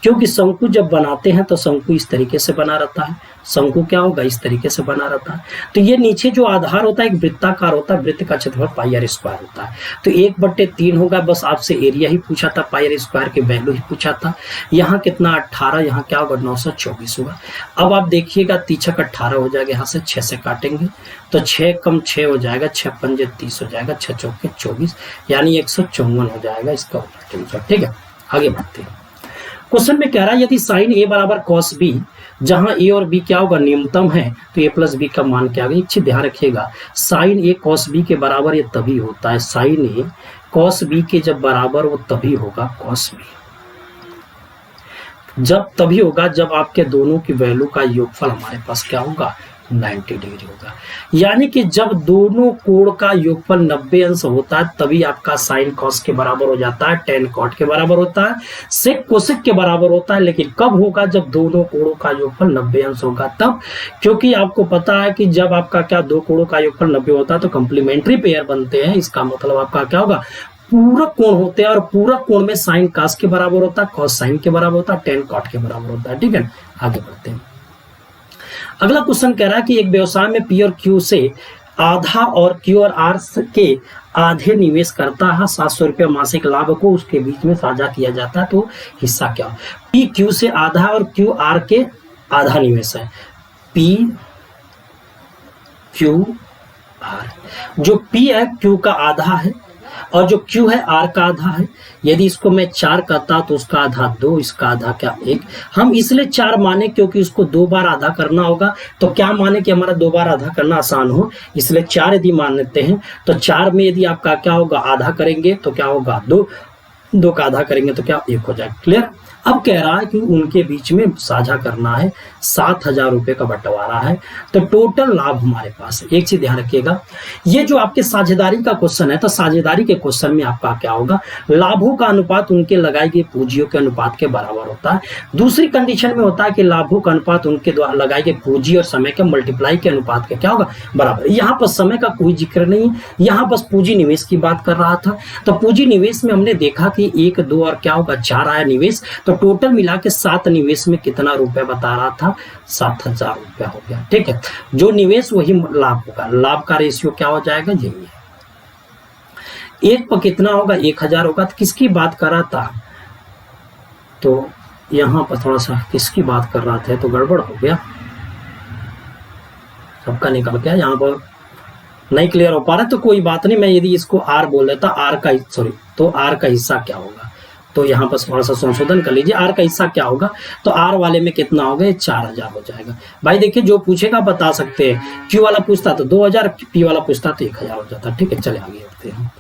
क्योंकि शंकु जब बनाते हैं तो शंकु इस तरीके से बना रहता है, शंकु क्या होगा, इस तरीके से बना रहता है। तो ये नीचे जो आधार होता है एक वृत्ताकार होता है, वृत्त का क्षेत्रफल πr² होता है, तो 1/3 होगा। बस आपसे एरिया ही पूछा था, πr² की वैल्यू ही पूछा था। यहाँ कितना 18, यहाँ क्या होगा 924 होगा। अब आप देखिएगा तीछक 18 हो जाएगा, यहाँ से 6 से काटेंगे तो 6 कम 6 हो जाएगा, 6 पंजे 30 हो जाएगा, 6 चौके 24, यानी 154 हो जाएगा इसका उत्तर। ठीक है, आगे बढ़ते हैं। क्वेश्चन में कह रहा है, यदि साइन A बराबर cos B, जहां A और B क्या होगा, न्यूनतम है, तो A प्लस B का मान क्या होगा। एक चीज ध्यान रखिएगा, साइन A cos B के बराबर ये तभी होता है, साइन A cos B के जब बराबर वो तभी होगा cos B, जब तभी होगा जब आपके दोनों की वैल्यू का योगफल हमारे पास क्या होगा, 90 डिग्री होगा। यानी कि जब दोनों कोण का योगफल 90 अंश होता है तभी आपका साइन कॉस के बराबर हो जाता है, टेन कॉट के बराबर होता है, सेक कोसेक के बराबर होता है। लेकिन कब होगा, जब दोनों कोणों का योगफल 90 अंश होगा तब, क्योंकि आपको पता है कि जब आपका क्या दो कोणों का योगफल 90 होता है तो कंप्लीमेंट्री पेयर बनते हैं। इसका मतलब आपका क्या होगा, पूरक कोण होते हैं, और पूरक कोण में साइन कॉस के बराबर होता है, कॉस साइन के बराबर होता है, टेन कॉट के बराबर होता है। ठीक है, आगे बढ़ते हैं। अगला क्वेश्चन कह रहा है कि एक व्यवसाय में P और Q से आधा और Q और R के आधे निवेश करता है, 700 रुपये मासिक लाभ को उसके बीच में साझा किया जाता है, तो हिस्सा क्या हो। P Q से आधा और Q R के आधा निवेश है, P क्यू आर। जो पी है क्यू का आधा है और जो क्यू है आर का आधा है। यदि इसको मैं 4 कहता तो उसका आधा 2, इसका आधा क्या 1। हम इसलिए 4 माने क्योंकि उसको 2 बार आधा करना होगा। तो क्या माने कि हमारा 2 बार आधा करना आसान हो, इसलिए 4 यदि मान लेते हैं तो 4 में यदि आपका क्या होगा आधा करेंगे तो क्या होगा 2, 2 का आधा करेंगे तो क्या 1 हो जाएगा। क्लियर। अब कह रहा है कि उनके बीच में साझा करना है, 7,000 रुपए का बंटवारा है। तो टोटल लाभ हमारे पास है। एक चीज ध्यान रखिएगा, ये जो आपके साझेदारी का क्वेश्चन है तो साझेदारी के क्वेश्चन में आपका क्या होगा, लाभों का अनुपात उनके लगाई गई पूंजियों के अनुपात के बराबर होता है। दूसरी कंडीशन में होता है कि लाभों का अनुपात उनके द्वारा लगाई गई पूंजी और समय के मल्टीप्लाई के अनुपात के क्या होगा बराबर। यहाँ पर समय का कोई जिक्र नहीं, यहाँ बस पूंजी निवेश की बात कर रहा था। तो पूंजी निवेश में हमने देखा कि 1, 2 और क्या होगा 4 आया निवेश। तो टोटल मिला के 7 निवेश में कितना रुपए बता रहा था, 7,000 रुपया हो गया। ठीक है, जो निवेश वही लाभ होगा। लाभ का रेशियो क्या हो जाएगा, यही है। 1 पर कितना होगा, 1,000 होगा। तो किसकी बात कर रहा था, तो यहां पर थोड़ा सा किसकी बात कर रहा था तो गड़बड़ हो गया, सबका निकल गया। यहाँ पर नहीं क्लियर हो पा रहा तो कोई बात नहीं, मैं यदि इसको आर बोल देता, आर का हिस्सा क्या होगा, तो यहाँ पर थोड़ा सा संशोधन कर लीजिए। आर का हिस्सा क्या होगा, तो आर वाले में कितना होगा, 4,000 हो जाएगा। भाई देखिए जो पूछेगा बता सकते हैं। क्यू वाला पूछता तो 2,000, पी वाला पूछता तो 1,000 हो जाता। ठीक है, चले आगे बढ़ते हैं।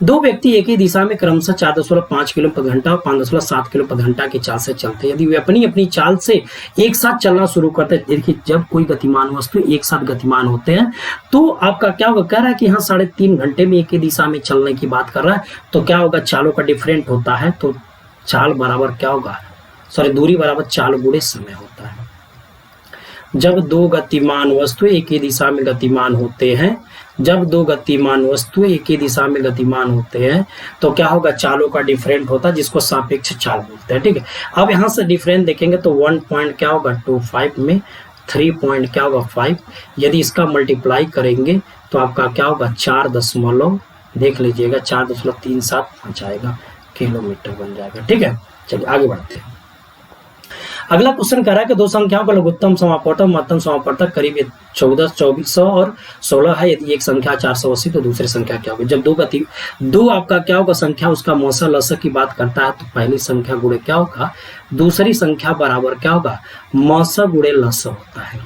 2 व्यक्ति एक ही दिशा में क्रमशः 4.5 किलो प्रति घंटा और 5.7 किलो प्रति घंटा की चाल से चलते हैं। यदि वे अपनी अपनी चाल से एक साथ चलना शुरू करते हैं, देखिए जब कोई गतिमान वस्तु एक साथ गतिमान होते हैं तो आपका क्या होगा, कह रहा है कि हाँ 3.5 घंटे में एक ही दिशा में चलने की बात कर रहा है। तो क्या होगा, चालों का डिफरेंट होता है। तो चाल बराबर क्या होगा, दूरी बराबर चाल गुणे समय होता है। जब 2 गतिमान वस्तु एक ही दिशा में गतिमान होते हैं, जब 2 गतिमान वस्तुएं एक ही दिशा में गतिमान होते हैं तो क्या होगा, चालों का डिफरेंट होता है, जिसको सापेक्ष चाल बोलते हैं। ठीक है, अब यहां से डिफरेंट देखेंगे तो 1 पॉइंट क्या होगा 25 में 3 पॉइंट क्या होगा 5। यदि इसका मल्टीप्लाई करेंगे तो आपका क्या होगा 4 देख लीजिएगा 4.375 आएगा, किलोमीटर बन जाएगा। ठीक है, चलिए आगे बढ़ते हैं। अगला क्वेश्चन कह रहा है कि 2 संख्याओं का लघुत्तम समापवर्तक महत्तम समापवर्तक करीब 14, 2400 और 16 है। यदि एक संख्या 480 तो दूसरी संख्या क्या होगी। जब दो आपका क्या होगा संख्या उसका मौसा लसक की बात करता है तो पहली संख्या गुणे क्या होगा, दूसरी संख्या बराबर क्या होगा, मौसा गुणे लस होता है।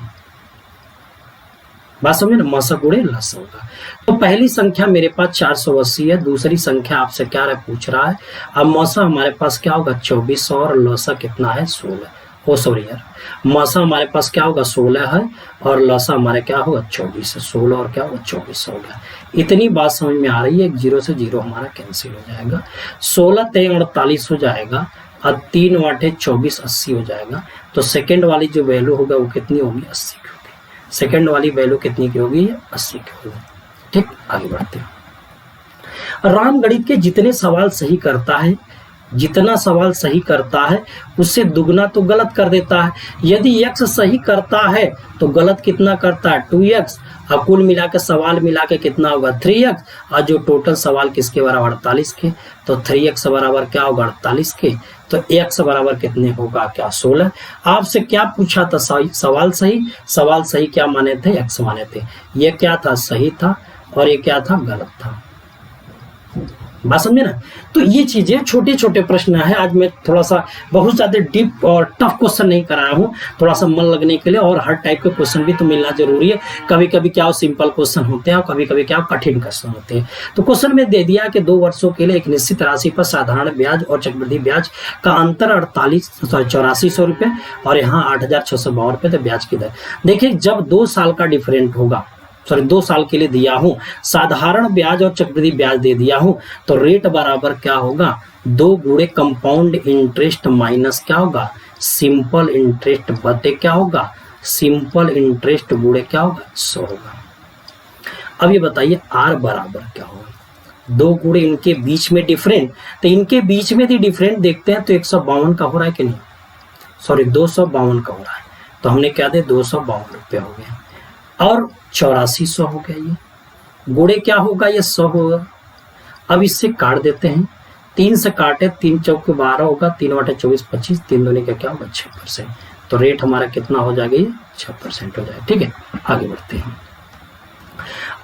बात समझे ना, मौसा गुणे लस होगा। तो पहली संख्या मेरे पास 480 है, दूसरी संख्या आपसे क्या पूछ रहा है। अब मौसा हमारे पास क्या होगा 2400 और लसा कितना है 16। मौसा हमारे पास क्या होगा 16 है और लसा हमारे क्या होगा 24 है। 16 और क्या होगा 24 होगा। इतनी बात समझ में आ रही है। 0 से 0 हमारा कैंसिल हो जाएगा। 16 3 48 हो जाएगा और 3 8 24 80 हो जाएगा। तो सेकंड वाली जो वैल्यू होगा वो कितनी होगी 80 की होगी। सेकंड वाली वैल्यू कितनी की होगी 80 की होगी। ठीक, आगे बढ़ते हैं। राम गणित के जितने सवाल सही करता है, जितना सवाल सही करता है उससे दुगना तो गलत कर देता है। यदि x सही करता है तो गलत कितना करता है 2x। अब कुल मिला के सवाल मिला के कितना होगा 3x। और जो टोटल सवाल किसके बराबर 48 के, तो 3x बराबर क्या होगा 48 के। तो x बराबर कितने होगा क्या 16। आपसे क्या पूछा था सवाल सही क्या माने थे x माने थे। ये क्या था सही था और ये क्या था गलत था। बात समझे ना। तो ये चीजें छोटे छोटे प्रश्न है। आज मैं थोड़ा सा बहुत ज्यादा डीप और टफ क्वेश्चन नहीं कर रहा हूँ, थोड़ा सा मन लगने के लिए। और हर टाइप के क्वेश्चन भी तो मिलना जरूरी है। कभी कभी क्या सिंपल क्वेश्चन होते हैं और कभी कभी क्या कठिन क्वेश्चन होते हैं। तो क्वेश्चन में दे दिया कि 2 वर्षों के लिए एक निश्चित राशि पर साधारण ब्याज और चक्रवृद्धि ब्याज का अंतर 8400 रुपए और यहाँ 8,652 रुपए तो ब्याज की दर। देखिए जब 2 साल का डिफरेंट होगा, 2 साल के लिए दिया हूं, साधारण ब्याज और चक्रवृद्धि ब्याज दे दिया हूं, तो रेट बराबर क्या होगा 2 गुणे कंपाउंड इंटरेस्ट माइनस क्या होगा सिंपल इंटरेस्ट बटे क्या होगा सिंपल इंटरेस्ट गुणे क्या होगा 100 होगा। अब ये बताइए आर बराबर क्या होगा। 2 गुणे इनके बीच में डिफरेंट, तो इनके बीच में यदि डिफरेंट देखते हैं तो 152 का हो रहा है कि नहीं, 252 का हो रहा है। तो हमने क्या दे 252 रुपये हो गया और 8400 हो गया। ये गुणे क्या होगा ये 100 होगा। अब इससे काट देते हैं, 3 से काटे 3 चौके 12 होगा, 3 8 24 25, 3 दूनी का क्या होगा 6%। तो रेट हमारा कितना हो जाएगा ये 6% हो जाएगा। ठीक है, आगे बढ़ते हैं।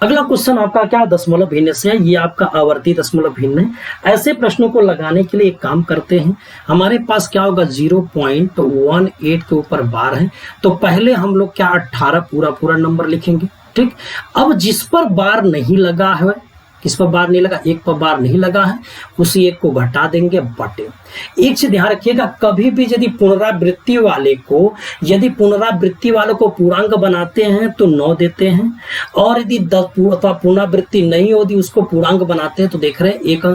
अगला क्वेश्चन आपका क्या दशमलव भिन्न से है, ये आपका आवर्ती दशमलव भिन्न है। ऐसे प्रश्नों को लगाने के लिए एक काम करते हैं, हमारे पास क्या होगा 0.18 के ऊपर बार है, तो पहले हम लोग क्या 18 पूरा नंबर लिखेंगे, ठीक। अब जिस पर बार नहीं लगा है, किस पर बार नहीं लगा, एक पर बार नहीं लगा है, उसी एक को घटा देंगे बटे। एक से ध्यान रखिएगा, कभी भी यदि पुनरावृत्ति वाले को पूर्णांक बनाते हैं तो 9 देते हैं, और यदि 10 अथवा पुनरावृत्ति नहीं होती उसको पूर्णांक बनाते हैं तो देख रहे हैं एक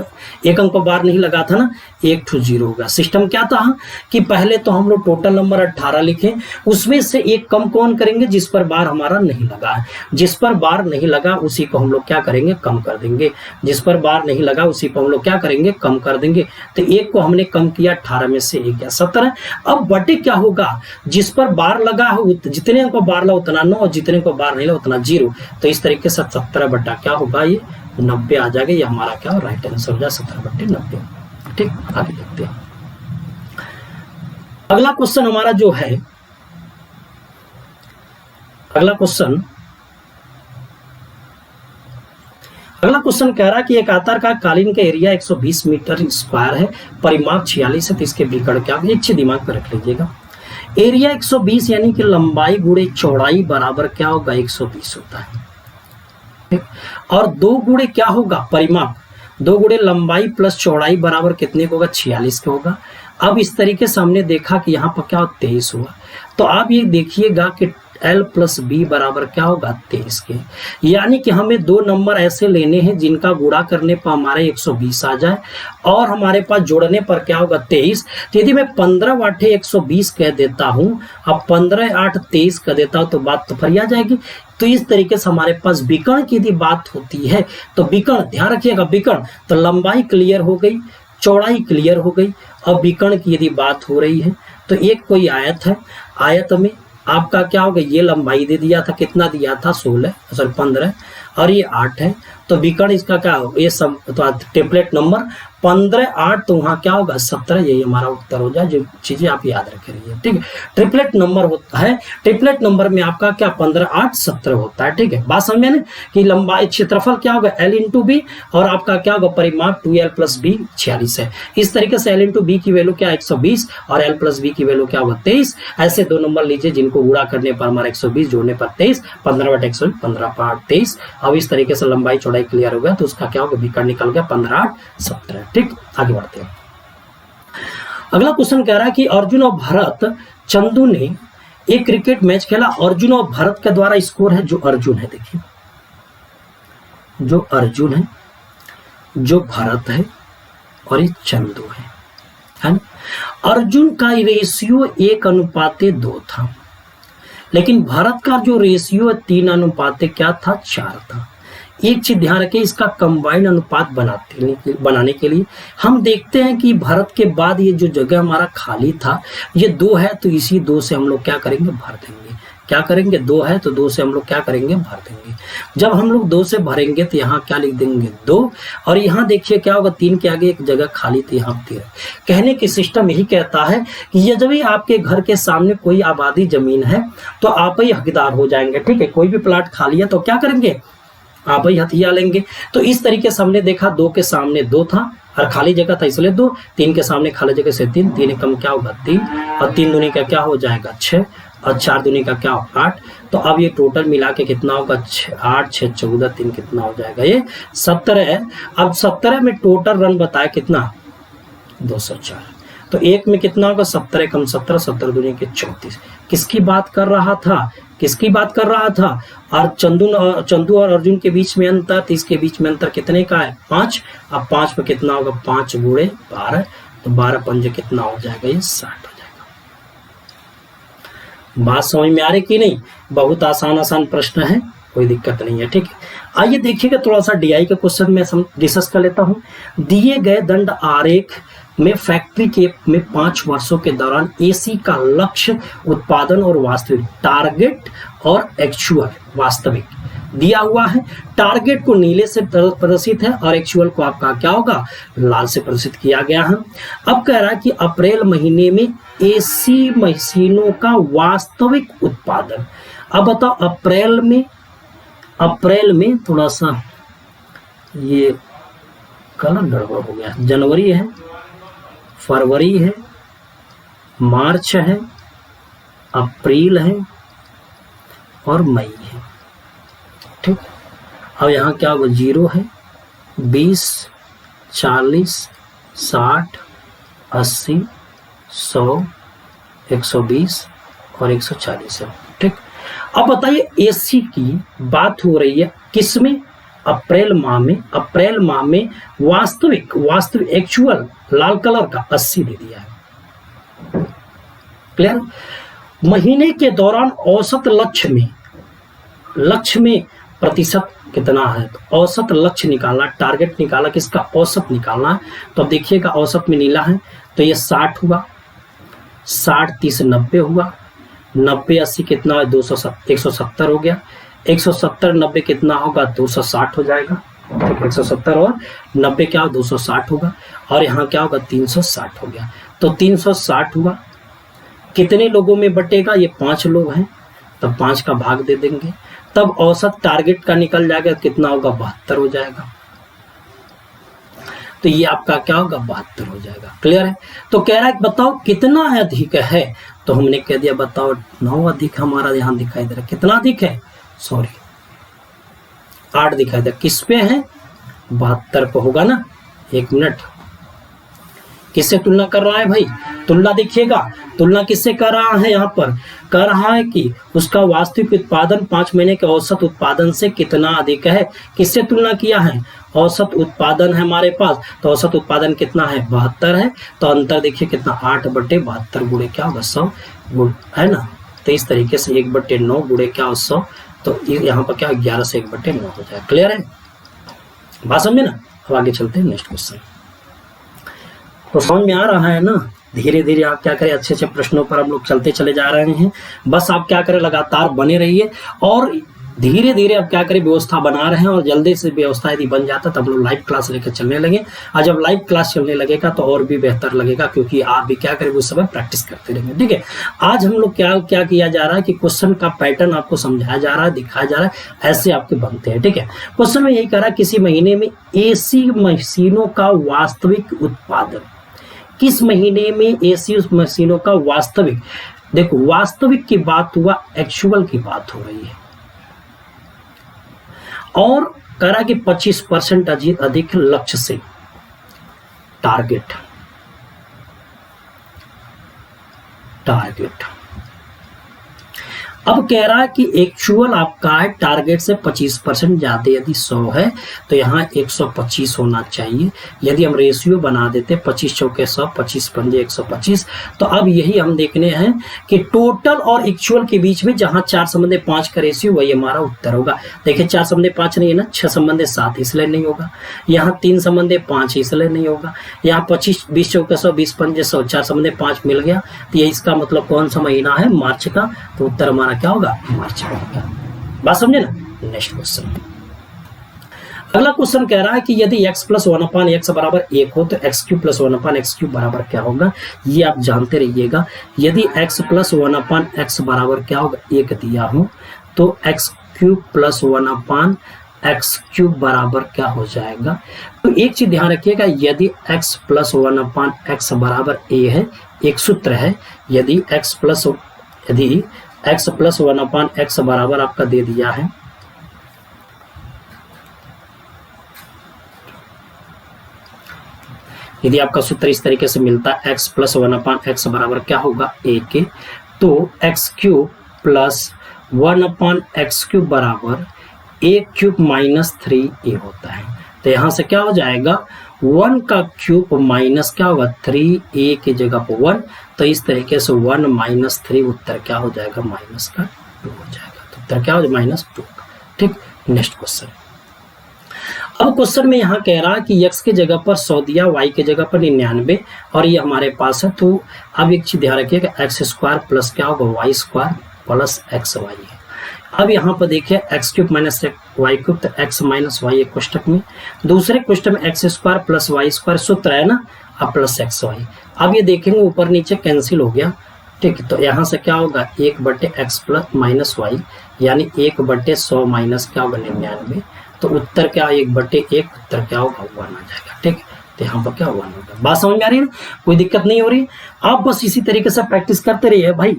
अंक पर बार नहीं लगा था ना, 1 to 0 होगा। सिस्टम क्या था कि पहले तो हम लोग टोटल नंबर 18 लिखें, उसमें से एक कम कौन करेंगे, जिस पर बार हमारा नहीं लगा है। जिस पर बार नहीं लगा उसी को हम लोग क्या करेंगे, कम कर देंगे। जिस पर बार नहीं लगा उसी को हम लोग क्या करेंगे, कम कर देंगे। तो एक को हमने कम किया, 18 में से 1 गया 17। अब बटे क्या होगा, जिस पर बार लगा हो जितने को बार लगा उतना 9, और जितने को बार नहीं लगा उतना 0। तो इस तरीके से 17 बटा क्या होगा, ये 90 आ जाएगा। ये हमारा क्या राइट आंसर हो जाए 17/90, ठीक। आगे देखते हैं। अगला क्वेश्चन हमारा जो है, अगला क्वेश्चन कह रहा है कि एक आयताकार कालीन का एरिया 120 मीटर स्क्वायर है, परिमाप 46 है, तो इसके विकर्ण क्या होगा, अच्छे दिमाग में रख लीजिएगा। एरिया 120 यानी कि लंबाई गुणे चौड़ाई बराबर क्या होगा, 120 होता है, और 2 गुणे क्या होगा, परिमाप 2 गुणे लंबाई प्लस चौड़ाई बराबर कितने को होगा, 46 का होगा। अब इस तरीके से हमने देखा कि यहाँ पर क्या 23 हुआ, तो आप ये देखिएगा कि L प्लस बी बराबर क्या होगा, 23 के। यानी कि हमें 2 नंबर ऐसे लेने हैं जिनका गुणा करने पर हमारे 120 आ जाए, और हमारे पास जोड़ने पर क्या होगा 23। तो यदि मैं 15 वाटे 120 कह देता हूं, अब 15 8 23 कह देता हूं, तो बात तो फरी आ जाएगी। तो इस तरीके से हमारे पास विकर्ण की यदि बात होती है तो विकर्ण, ध्यान रखिएगा, विकर्ण तो लंबाई क्लियर हो गई, चौड़ाई क्लियर हो गई। अब विकर्ण की यदि बात हो रही है तो एक कोई आयत है, आयत में आपका क्या होगा, ये लंबाई दे दिया था, कितना दिया था 15, और ये 8 है, तो विकर्ण इसका क्या होगा, ये सब तो टेम्पलेट नंबर 15 8, तो वहां क्या होगा 17। यही हमारा उत्तर हो जाए, जो चीजें आप याद रखे रहिए, ठीक है। ट्रिपलेट नंबर होता है, ट्रिपलेट नंबर में आपका क्या 15 8 17 होता है, ठीक है। बात समझ में कि लंबाई क्षेत्रफल क्या होगा L इंटू बी, और आपका क्या होगा परिमाप 2L प्लस बी 46 है। इस तरीके से L इंटू बी की वैल्यू क्या 120, और L प्लस बी की वैल्यू क्या होगा 23। ऐसे 2 नंबर लीजिए जिनको गुणा करने पर हमारा 120, जोड़ने पर 23, 15 बटे 120, 15 8 23। अब इस तरीके से लंबाई चौड़ाई क्लियर हो गया, तो उसका क्या होगा, विकर्ण निकल गया 15 8 17, ठीक। आगे बढ़ते हैं। अगला क्वेश्चन कह रहा है कि अर्जुन और भरत चंदू ने एक क्रिकेट मैच खेला। अर्जुन और भरत के द्वारा स्कोर है, जो अर्जुन है, देखिए जो अर्जुन है, जो भरत है, और ये चंदू है ना। अर्जुन का रेशियो 1:2 था, लेकिन भरत का जो रेशियो 3:4 क्या था, 4 था। एक चीज ध्यान रखें, इसका कंबाइंड अनुपात बनाने के लिए हम देखते हैं कि भरत के बाद ये जो जगह हमारा खाली था, ये 2 है, तो इसी 2 से हम लोग क्या करेंगे, भर देंगे। क्या करेंगे, 2 है तो 2 से हम लोग क्या करेंगे, भर देंगे। जब हम लोग 2 से भरेंगे तो यहाँ क्या लिख देंगे 2, और यहाँ देखिए क्या होगा, 3 के आगे एक जगह खाली थी, यहाँ 13। कहने की सिस्टम यही कहता है कि ये जब भी आपके घर के सामने कोई आबादी जमीन है तो आप ही हकदार हो जाएंगे, ठीक है। कोई भी प्लाट खाली है तो क्या करेंगे, आप ही हथिया लेंगे। तो इस तरीके से हमने देखा 2 के सामने 2 था और खाली जगह था, इसलिए 2, 3 के सामने खाली जगह से 3, 3 कम क्या होगा 3, और 3 दूनी का क्या हो जाएगा 6, और 4 दूनी का क्या होगा 8। तो अब ये टोटल मिला के कितना होगा 8 6 14 3 कितना हो जाएगा, ये 17 है। अब 17 में टोटल रन बताया कितना 204, तो एक में कितना होगा 17 कम 17, 17 दूनी के 34। किसकी बात कर रहा था, किसकी बात कर रहा था, और चंदू और अर्जुन के बीच में अंतर, तो इसके बीच में अंतर कितने का है 5। अब 5 पे कितना होगा 5 गुणे 12, तो 12 पंजे कितना हो जाएगा, ये 60 हो जाएगा। बात समझ में आ रही कि नहीं, बहुत आसान प्रश्न है, कोई दिक्कत नहीं है, ठीक है। आइए देखिएगा थोड़ा सा DI के क्वेश्चन में डिस्कस कर लेता हूं। दिए गए दंड आरेख में फैक्ट्री में 5 वर्षों के दौरान AC का लक्ष्य उत्पादन और वास्तविक, टारगेट और एक्चुअल वास्तविक दिया हुआ है। टारगेट को नीले से प्रदर्शित है और एक्चुअल को आपका क्या होगा, लाल से प्रदर्शित किया गया है। अब कह रहा है कि अप्रैल महीने में AC मशीनों का वास्तविक उत्पादन। अब बताओ अप्रैल में थोड़ा सा ये कलर गड़बड़ हो गया, जनवरी है, फरवरी है, मार्च है, अप्रैल है और मई है। ठीक, अब यहाँ क्या होगा, 0 है, 20, 40, 60, 80, 100, 120 और 140 है। ठीक, अब बताइए एसी की बात हो रही है किसमें, अप्रैल माह में। अप्रैल माह में वास्तविक एक्चुअल लाल कलर का 80 दे दिया है। क्लियर। महीने के दौरान औसत लक्ष्य में प्रतिशत कितना है, तो औसत लक्ष्य निकालना, टारगेट निकाला, किसका, औसत निकालना है। तो अब देखिएगा औसत में नीला है तो ये 60 हुआ, 60 30 90 हुआ, 90 80 कितना है, 170 हो गया, 170 90 कितना होगा, 260 हो जाएगा। 170 और 90 क्या, 260 होगा, और यहाँ क्या होगा, 360 हो गया। तो 360 हुआ, कितने लोगों में बटेगा, ये 5 लोग हैं, तब 5 का भाग दे देंगे, तब औसत टारगेट का निकल जाएगा, कितना होगा, 72 हो जाएगा। तो ये आपका क्या होगा, 72 हो जाएगा। क्लियर है। तो कह रहा है बताओ कितना अधिक है, तो हमने कह दिया बताओ 9 अधिक हमारा यहाँ दिखाई दे रहा है। कितना अधिक है, सॉरी 8 दिखाई दे, किस पे है, 72 पे होगा ना। 1 मिनट, किससे तुलना कर रहा है भाई, तुलना देखिएगा, तुलना किससे कर रहा है, यहाँ पर कर रहा है कि उसका वास्तविक उत्पादन 5 महीने के औसत उत्पादन से कितना अधिक है। किससे तुलना किया है, औसत उत्पादन है हमारे पास, तो औसत उत्पादन कितना है, 72 है। तो अंतर देखिए कितना, 8/72 गुणे क्या होगा, 100 गुण है ना। तो इस तरीके से 1/9 गुणे क्या हो, 100। तो यहाँ पर क्या 11 से 1/9 हो जाए। क्लियर है, बात समझे ना। अब आगे चलते हैं नेक्स्ट क्वेश्चन। तो समझ में आ रहा है ना, धीरे धीरे आप क्या करें, अच्छे अच्छे प्रश्नों पर हम लोग चलते चले जा रहे हैं। बस आप क्या करें, लगातार बने रहिए और धीरे धीरे अब क्या करें, व्यवस्था बना रहे हैं, और जल्दी से व्यवस्था यदि बन जाता तब लोग लाइव क्लास लेकर चलने लगे। और जब लाइव क्लास चलने लगेगा तो और भी बेहतर लगेगा, क्योंकि आप भी क्या करें, उस समय प्रैक्टिस करते रहेंगे। ठीक है, आज हम लोग क्या किया जा रहा है कि क्वेश्चन का पैटर्न आपको समझाया जा रहा है, दिखाया जा रहा है, ऐसे आपके बनते हैं। ठीक है, क्वेश्चन में यही कह रहा है किसी महीने में एसी मशीनों का वास्तविक उत्पादन, किस महीने में एसी मशीनों का वास्तविक, देखो वास्तविक की बात हुआ, एक्चुअल की बात हो रही है, और करा कि 25% अधिक लक्ष्य से, टारगेट अब कह रहा है कि एक्चुअल आपका है टारगेट से 25% ज्यादा, यदि 100 है तो यहाँ 125 होना चाहिए। यदि हम रेशियो बना देते 25 चौके 100, 25 पंजे 125, तो अब यही हम देखने हैं कि टोटल और एक्चुअल के बीच में जहां 4/5 का रेशियो, वही हमारा उत्तर होगा। देखिए 4/5 नहीं है ना, 6/7 इसलिए नहीं होगा, यहाँ 3/5 इसलिए नहीं होगा, यहाँ 25 20 चौके 100, 20 पंजे 100, 4/5 मिल गया। तो ये इसका मतलब कौन सा महीना है, मार्च का। तो उत्तर हमारा क्या होगा, मार्च का होगा। बात समझे ना। नेक्स्ट क्वेश्चन, अगला क्वेश्चन कह रहा है कि यदि x + 1/x बराबर 1 हो तो x³ + 1/x³ बराबर क्या होगा। ये आप जानते रहिएगा, यदि x + 1/x बराबर क्या होगा, 1 दिया हो तो x³ + 1/x³ बराबर क्या हो जाएगा। तो एक चीज ध्यान रखिएगा, यदि x + 1/x बराबर a है, एक सूत्र है, यदि x + 1/x बराबर आपका दे दिया है, यदि आपका सूत्र इस तरीके से मिलता है, x + 1/x बराबर क्या होगा, a के, तो x³ + 1/x³ बराबर a³ - 3a होता है। तो यहां से क्या हो जाएगा, 1 का क्यूब माइनस क्या होगा, 3a की जगह पर 1, तो इस तरीके से 1 - 3 उत्तर क्या हो जाएगा, -2 हो जाएगा। तो उत्तर क्या हो जाएगा, -2 का। ठीक, नेक्स्ट क्वेश्चन। अब क्वेश्चन में यहाँ कह रहा है कि x के जगह पर 100 दिया, y के जगह पर 99, और ये हमारे पास है। तो अब एक चीज ध्यान रखिएगा, x² प्लस क्या होगा, y² प्लस xy है। अब यहाँ पर देखिए x³ - y³, तो x - y एक कोष्टक में, दूसरे कोष्टक में x² प्लस y² सूत्र है ना, अब प्लस xy। अब ये देखेंगे ऊपर नीचे कैंसिल हो गया, ठीक है, तो यहाँ से क्या होगा 1/x प्लस माइनस वाई, यानी 1/100 माइनस क्या होगा 99, तो उत्तर क्या 1/1, उत्तर क्या होगा 1 आ जाएगा। ठीक है, तो यहाँ पर क्या 1 होगा। बात समझ में आ रही है ना, कोई दिक्कत नहीं हो रही। आप बस इसी तरीके से प्रैक्टिस करते रहिए भाई,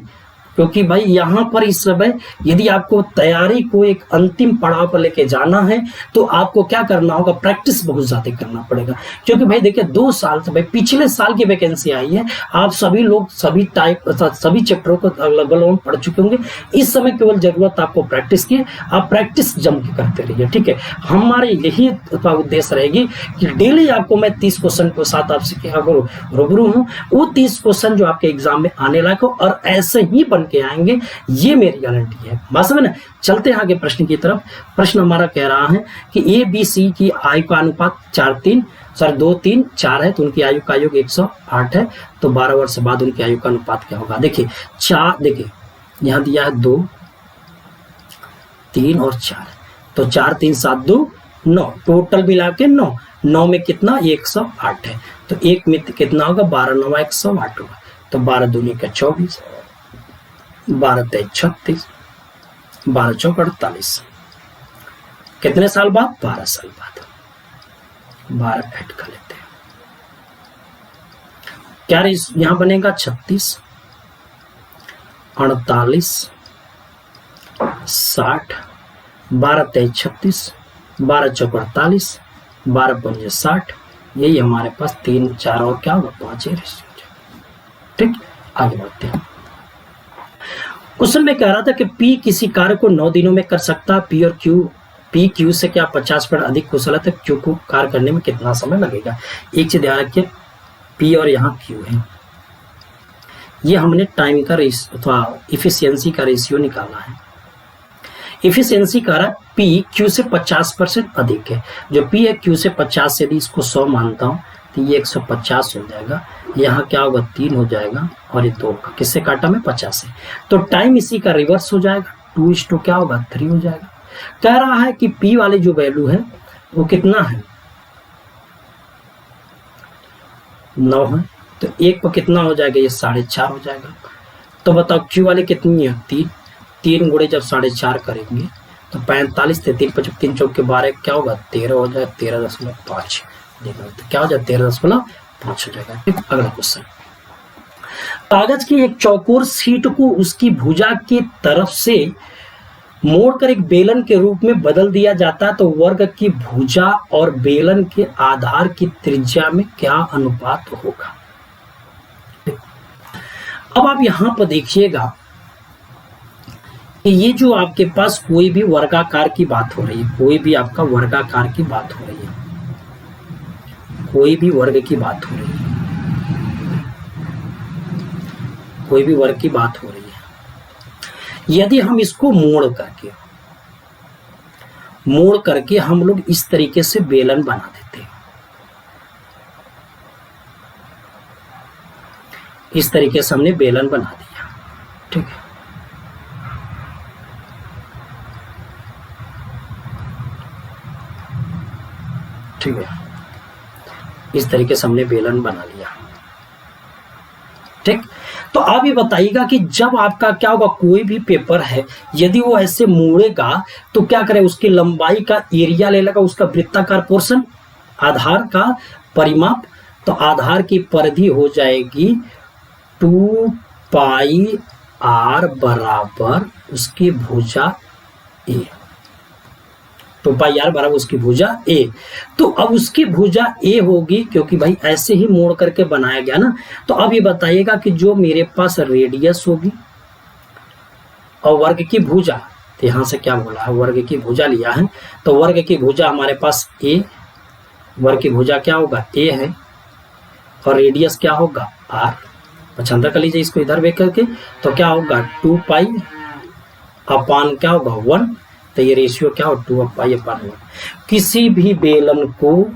क्योंकि भाई यहाँ पर इस समय यदि आपको तैयारी को एक अंतिम पड़ाव पर लेके जाना है तो आपको क्या करना होगा, प्रैक्टिस बहुत ज्यादा करना पड़ेगा। क्योंकि भाई देखिए 2 साल से भाई पिछले साल की वैकेंसी आई है, आप सभी लोग सभी चैप्टरों को लगभग पढ़ चुके होंगे। इस समय केवल जरूरत आपको प्रैक्टिस की, आप प्रैक्टिस जम के करते रहिए। ठीक है, हमारे यही उद्देश्य रहेगी कि डेली आपको मैं 30 क्वेश्चन के साथ आपसे रूबरू हूँ, वो 30 क्वेश्चन जो आपके एग्जाम में आने लायक हो और ऐसे ही के आएंगे, ये मेरी गारंटी है। बात समझ में। चलते हैं आगे प्रश्न की तरफ। प्रश्न हमारा कह रहा है कि ए बी सी की आयु का अनुपात 2 3 4 है, तो उनकी आयु का योग 108 है, तो 12 वर्ष बाद उनकी आयु का अनुपात क्या होगा। देखिए यहां दिया है 2 3 और 4, तो 4 3 7 2 9, टोटल मिला के 9 में कितना 108 है, तो एक में कितना होगा 12 9 108 होगा, तो 12 दूनी का 24, 12 3 36, 12 4 48, कितने साल बाद 12 साल बाद, 12 ऐड कर लेते हैं, क्या यहां बनेगा 36 48 60, 12 3 36, 12 4 48, 12 5 60, यही हमारे पास 3 4 और क्या होगा 5 रेशियो। ठीक, आगे बढ़ते हैं। क्वेश्चन में कह रहा था कि P किसी कार्य को 9 दिनों में कर सकता है, P और Q से क्या 50% अधिक कुशल है, तो Q को कार्य करने में कितना समय लगेगा। एक चीज ध्यान रखिए, P और यहाँ Q है, ये हमने टाइम का अथवा इफिशियंसी का रेशियो निकाला है। इफिशियंसी का रहा P Q से 50% अधिक है, जो P है Q से 50 से, यदि इसको 100 मानता हूँ तो ये 150 हो जाएगा, यहाँ क्या होगा 3 हो जाएगा और ये 2 का किससे काटा में 50 से, तो टाइम इसी का रिवर्स हो जाएगा, 2:2 क्या होगा 3 हो जाएगा। कह रहा है कि P वाले जो वैल्यू है वो कितना है 9 है, तो 1 पर कितना हो जाएगा ये 4.5 हो जाएगा। तो बताओ Q वाले कितनी है 3 गुणे जब 4.5 करेंगे तो 45 से 3 5 3 चौक के 12 क्या होगा 13 हो जाएगा, 13.5 देखो तो क्या हो जाएगा 13.5 हो जाएगा। अगला क्वेश्चन, कागज की एक चौकोर शीट को उसकी भुजा की तरफ से मोड़कर एक बेलन के रूप में बदल दिया जाता है, तो वर्ग की भुजा और बेलन के आधार की त्रिज्या में क्या अनुपात होगा। अब आप यहां पर देखिएगा कि ये जो आपके पास कोई भी वर्गाकार की बात हो रही है, कोई भी आपका वर्गाकार की बात हो रही है, कोई भी वर्ग की बात हो रही है, कोई भी वर्ग की बात हो रही है, यदि हम इसको मोड़ करके हम लोग इस तरीके से बेलन बना देते हैं, इस तरीके से हमने बेलन बना दिया। ठीक है, ठीक है, इस तरीके से हमने बेलन बना लिया। ठीक, तो आप ये बताइएगा कि जब आपका क्या होगा, कोई भी पेपर है यदि वो ऐसे मोड़ेगा तो क्या करे, उसकी लंबाई का एरिया ले लेगा, उसका वृत्ताकार पोर्शन, आधार का परिमाप, तो आधार की परिधि हो जाएगी 2πr बराबर उसकी भुजा ए, 2πr बराबर उसकी भुजा ए। तो अब उसकी भुजा ए होगी, क्योंकि भाई ऐसे ही मोड़ करके बनाया गया ना। तो अब ये बताइएगा कि जो मेरे पास रेडियस होगी और वर्ग की भुजा, तो यहां से क्या बोला है वर्ग की भुजा लिया है, तो वर्ग की भुजा हमारे पास ए, वर्ग की भुजा क्या होगा ए है, और रेडियस क्या होगा आर। पचंदा कर लीजिए इसको इधर बेच करके, तो क्या होगा 2π अपान क्या होगा 1, तो ये रेशियो क्या हो 2π/1। किसी भी बेलन को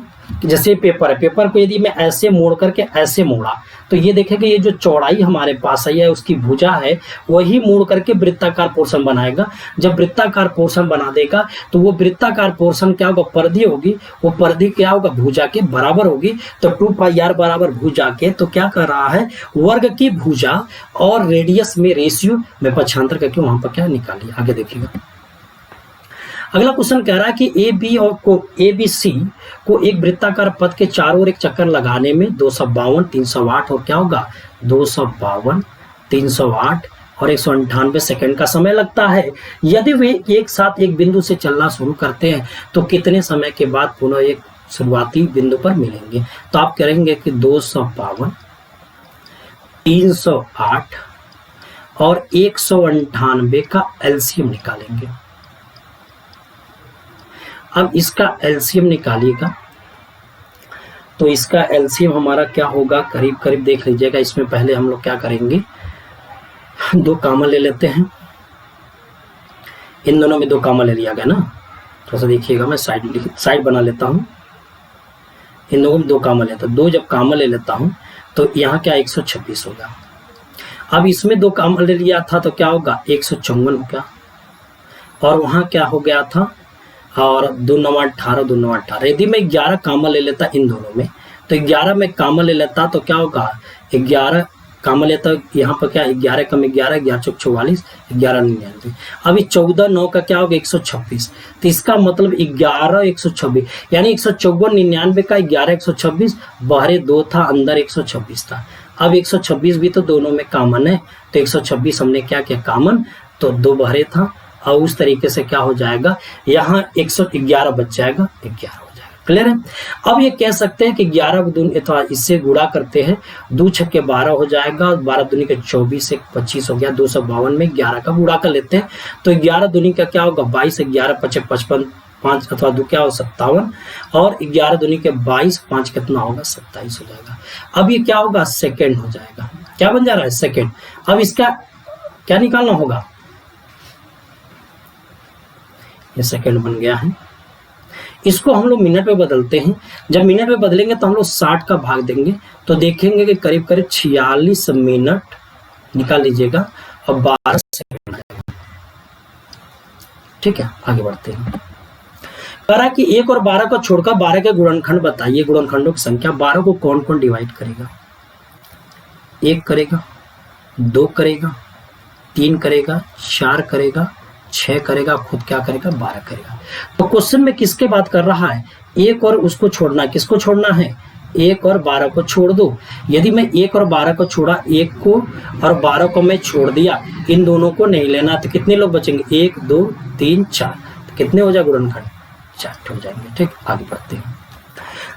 जैसे पेपर है, पेपर को यदि मैं ऐसे मोड़ करके ऐसे मोड़ा तो ये देखेंगे ये जो चौड़ाई हमारे पास है या उसकी भुजा है वही मोड़ करके वृत्ताकार पोर्शन बनाएगा। जब वृत्ताकार पोर्शन बना देगा तो वो वृत्ताकार पोर्शन क्या होगा, परिधि होगी, वो परिधि क्या होगा, भुजा के बराबर होगी। तो 2πr बराबर भुजा के, तो क्या कर रहा है, वर्ग की भुजा और रेडियस में रेशियो में पक्षांतर करके वहां पर क्या निकालिए। आगे देखिएगा अगला क्वेश्चन कह रहा है कि ए बी सी को एक वृत्ताकार पथ के चारों ओर एक चक्कर लगाने में 252, 308 और क्या होगा 252, 308 और 198 सेकंड का समय लगता है। यदि वे एक साथ एक बिंदु से चलना शुरू करते हैं तो कितने समय के बाद पुनः एक शुरुआती बिंदु पर मिलेंगे। तो आप करेंगे कि 252, 308 और 198 का एलसीएम निकालेंगे। अब इसका एलसीएम निकालिएगा तो इसका एलसीएम हमारा क्या होगा, करीब करीब देख लीजिएगा। इसमें पहले हम लोग क्या करेंगे, 2 कॉमन ले लेते हैं। इन दोनों में 2 कॉमन ले लिया गया ना, थोड़ा सा देखिएगा, मैं साइड बना लेता हूँ। इन दोनों में 2 कॉमन लेता हूँ, 2 जब कॉमन ले लेता हूँ तो यहाँ क्या 126 होगा। अब इसमें 2 कॉमन ले लिया था तो क्या होगा 154 होगा, और वहाँ क्या हो गया था, और 2 9 18, 2 9 18। यदि मैं 11 कॉमन ले लेता इन दोनों में तो 11 में कॉमन ले लेता तो क्या होगा 11 कॉमन लेता, यहाँ पर क्या 11 कम 11, 11 चौक 44, 11 99। अभी 14 9 का क्या होगा 126। तो इसका मतलब 11 126 यानी 154 99 का 11 126, बाहर 2 था अंदर 126 था। अब 126 भी तो दोनों में कॉमन है तो 126 हमने क्या किया कॉमन, तो 2 बाहर था और उस तरीके से क्या हो जाएगा, यहाँ 111 बच जाएगा, 11 हो जाएगा। क्लियर है। अब ये कह सकते हैं कि 11 अथवा इससे गुणा करते हैं, 2 छक्के 12 हो जाएगा, 12 दूनी के 24 से 25 हो गया, 252 में 11 का गुणा कर लेते हैं तो 11 दूनी का क्या होगा 22, 11 5 55, 5 अथवा 2 क्या हो 57 और 11 दूनी के 22, 5 कितना होगा 27 हो जाएगा। अब ये क्या होगा सेकेंड हो जाएगा, क्या बन जा रहा है सेकेंड। अब इसका क्या निकालना होगा, ये सेकंड बन गया है। इसको हम लोग मिनट में बदलते हैं। जब मिनट में बदलेंगे तो हम लोग 60 का भाग देंगे तो देखेंगे कि करीब करीब 46 मिनट निकाल लीजिएगा और 12 सेकंड आएगा। ठीक है, आगे बढ़ते हैं। कह रहा कि 1 और 12 को छोड़कर 12 के गुणनखंड बताइए। गुणनखंडों की संख्या 12 को कौन कौन डिवाइड करेगा, 1 करेगा, 2 करेगा, 3 करेगा, 4 करेगा, 6 करेगा, खुद क्या करेगा 12 करेगा। तो क्वेश्चन में किसके बात कर रहा है, 1 और उसको छोड़ना, किसको छोड़ना है 1 और 12 को छोड़ दो। यदि मैं 1 और 12 को छोड़ा, 1 को और 12 को मैं छोड़ दिया, इन दोनों को नहीं लेना तो कितने लोग बचेंगे 1 2 3 4, तो कितने हो जाए गुणनखंड 4 हो जाएंगे। ठीक, आगे बढ़ते हैं।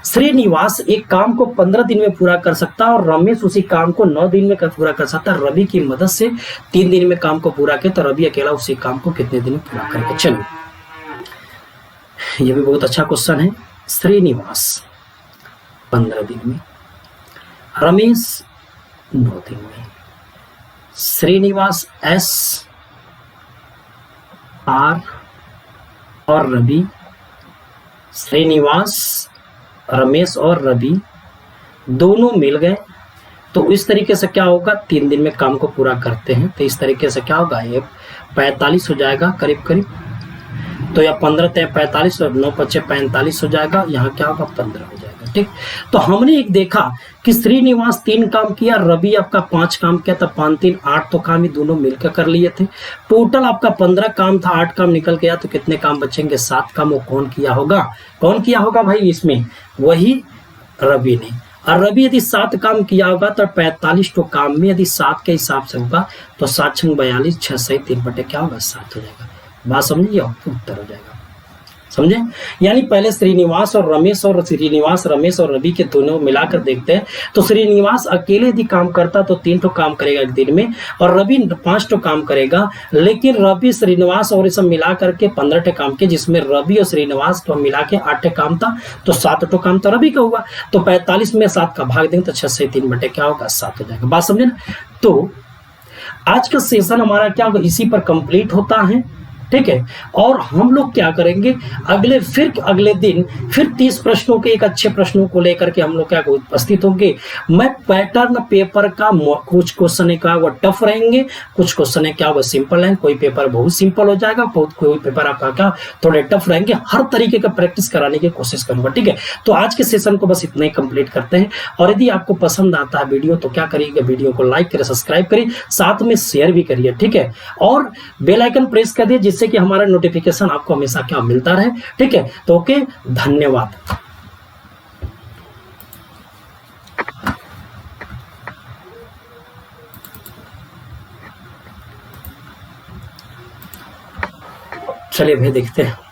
श्रीनिवास एक काम को 15 दिन में पूरा कर सकता है और रमेश उसी काम को 9 दिन में पूरा कर सकता है। रवि की मदद से 3 दिन में काम को पूरा किया तो रवि अकेला उसी काम को कितने दिन में पूरा करेगा। चलो, ये भी बहुत अच्छा क्वेश्चन है। श्रीनिवास 15 दिन में, रमेश 9 दिन में। श्रीनिवास S R और रवि, श्रीनिवास रमेश और रवि दोनों मिल गए तो इस तरीके से क्या होगा 3 दिन में काम को पूरा करते हैं तो इस तरीके से क्या होगा ये 45 हो जाएगा करीब करीब। तो या 15 45 और 9 5 45 हो जाएगा, यहाँ क्या होगा 15 हो जाएगा। ठीक, तो हमने एक देखा कि श्रीनिवास 3 काम किया, रवि आपका 5 काम किया, तो 5 3 8 तो काम ही दोनों मिलकर कर लिए थे। टोटल आपका 15 काम था, 8 काम निकल गया तो कितने काम बचेंगे 7 काम। वो कौन किया होगा, कौन किया होगा भाई इसमें, वही रवि ने। और रवि यदि 7 काम किया होगा तो 45 तो काम में यदि 7 के हिसाब से होगा तो 7 6 42, 6 सही 3 बटे क्या होगा 7 हो जाएगा। बात समझिए, उत्तर हो जाएगा। समझे, यानी पहले श्रीनिवास और रमेश और श्रीनिवास रमेश और रवि के दोनों मिलाकर देखते हैं तो श्रीनिवास अकेले यदि काम करता तो 3 तो काम करेगा एक दिन में और रवि 5 तो काम करेगा, लेकिन रवि श्रीनिवास और ये सब मिला करके 15 टे काम के, जिसमें रवि और श्रीनिवास तो मिला के 8 टे काम था तो 7 तो काम तो रवि का हुआ। तो 45 में 7 का भाग देंगे तो 6 से 3 बटे क्या होगा 7 हो जाएगा। बात समझे ना। तो आज का सेशन हमारा क्या होगा इसी पर कंप्लीट होता है। ठीक है। और हम लोग क्या करेंगे, अगले दिन फिर 30 प्रश्नों के, एक अच्छे प्रश्नों को लेकर के हम लोग क्या उपस्थित होंगे। मैं पैटर्न पेपर का कुछ क्वेश्चन का वो टफ रहेंगे, कुछ क्वेश्चन है क्या वो सिंपल है, कोई पेपर बहुत सिंपल हो जाएगा, कोई पेपर आपका क्या थोड़े टफ रहेंगे। हर तरीके का प्रैक्टिस कराने की कोशिश करूंगा, ठीक है। तो आज के सेशन को बस इतना ही कंप्लीट करते हैं। और यदि आपको पसंद आता है वीडियो तो क्या करिएगा, वीडियो को लाइक करें, सब्सक्राइब करिए, साथ में शेयर भी करिए, ठीक है। और बेल आइकन प्रेस कर दिए जिससे कि हमारा नोटिफिकेशन आपको हमेशा क्या मिलता रहे, ठीक है। तो ओके, धन्यवाद। चलिए भाई देखते हैं।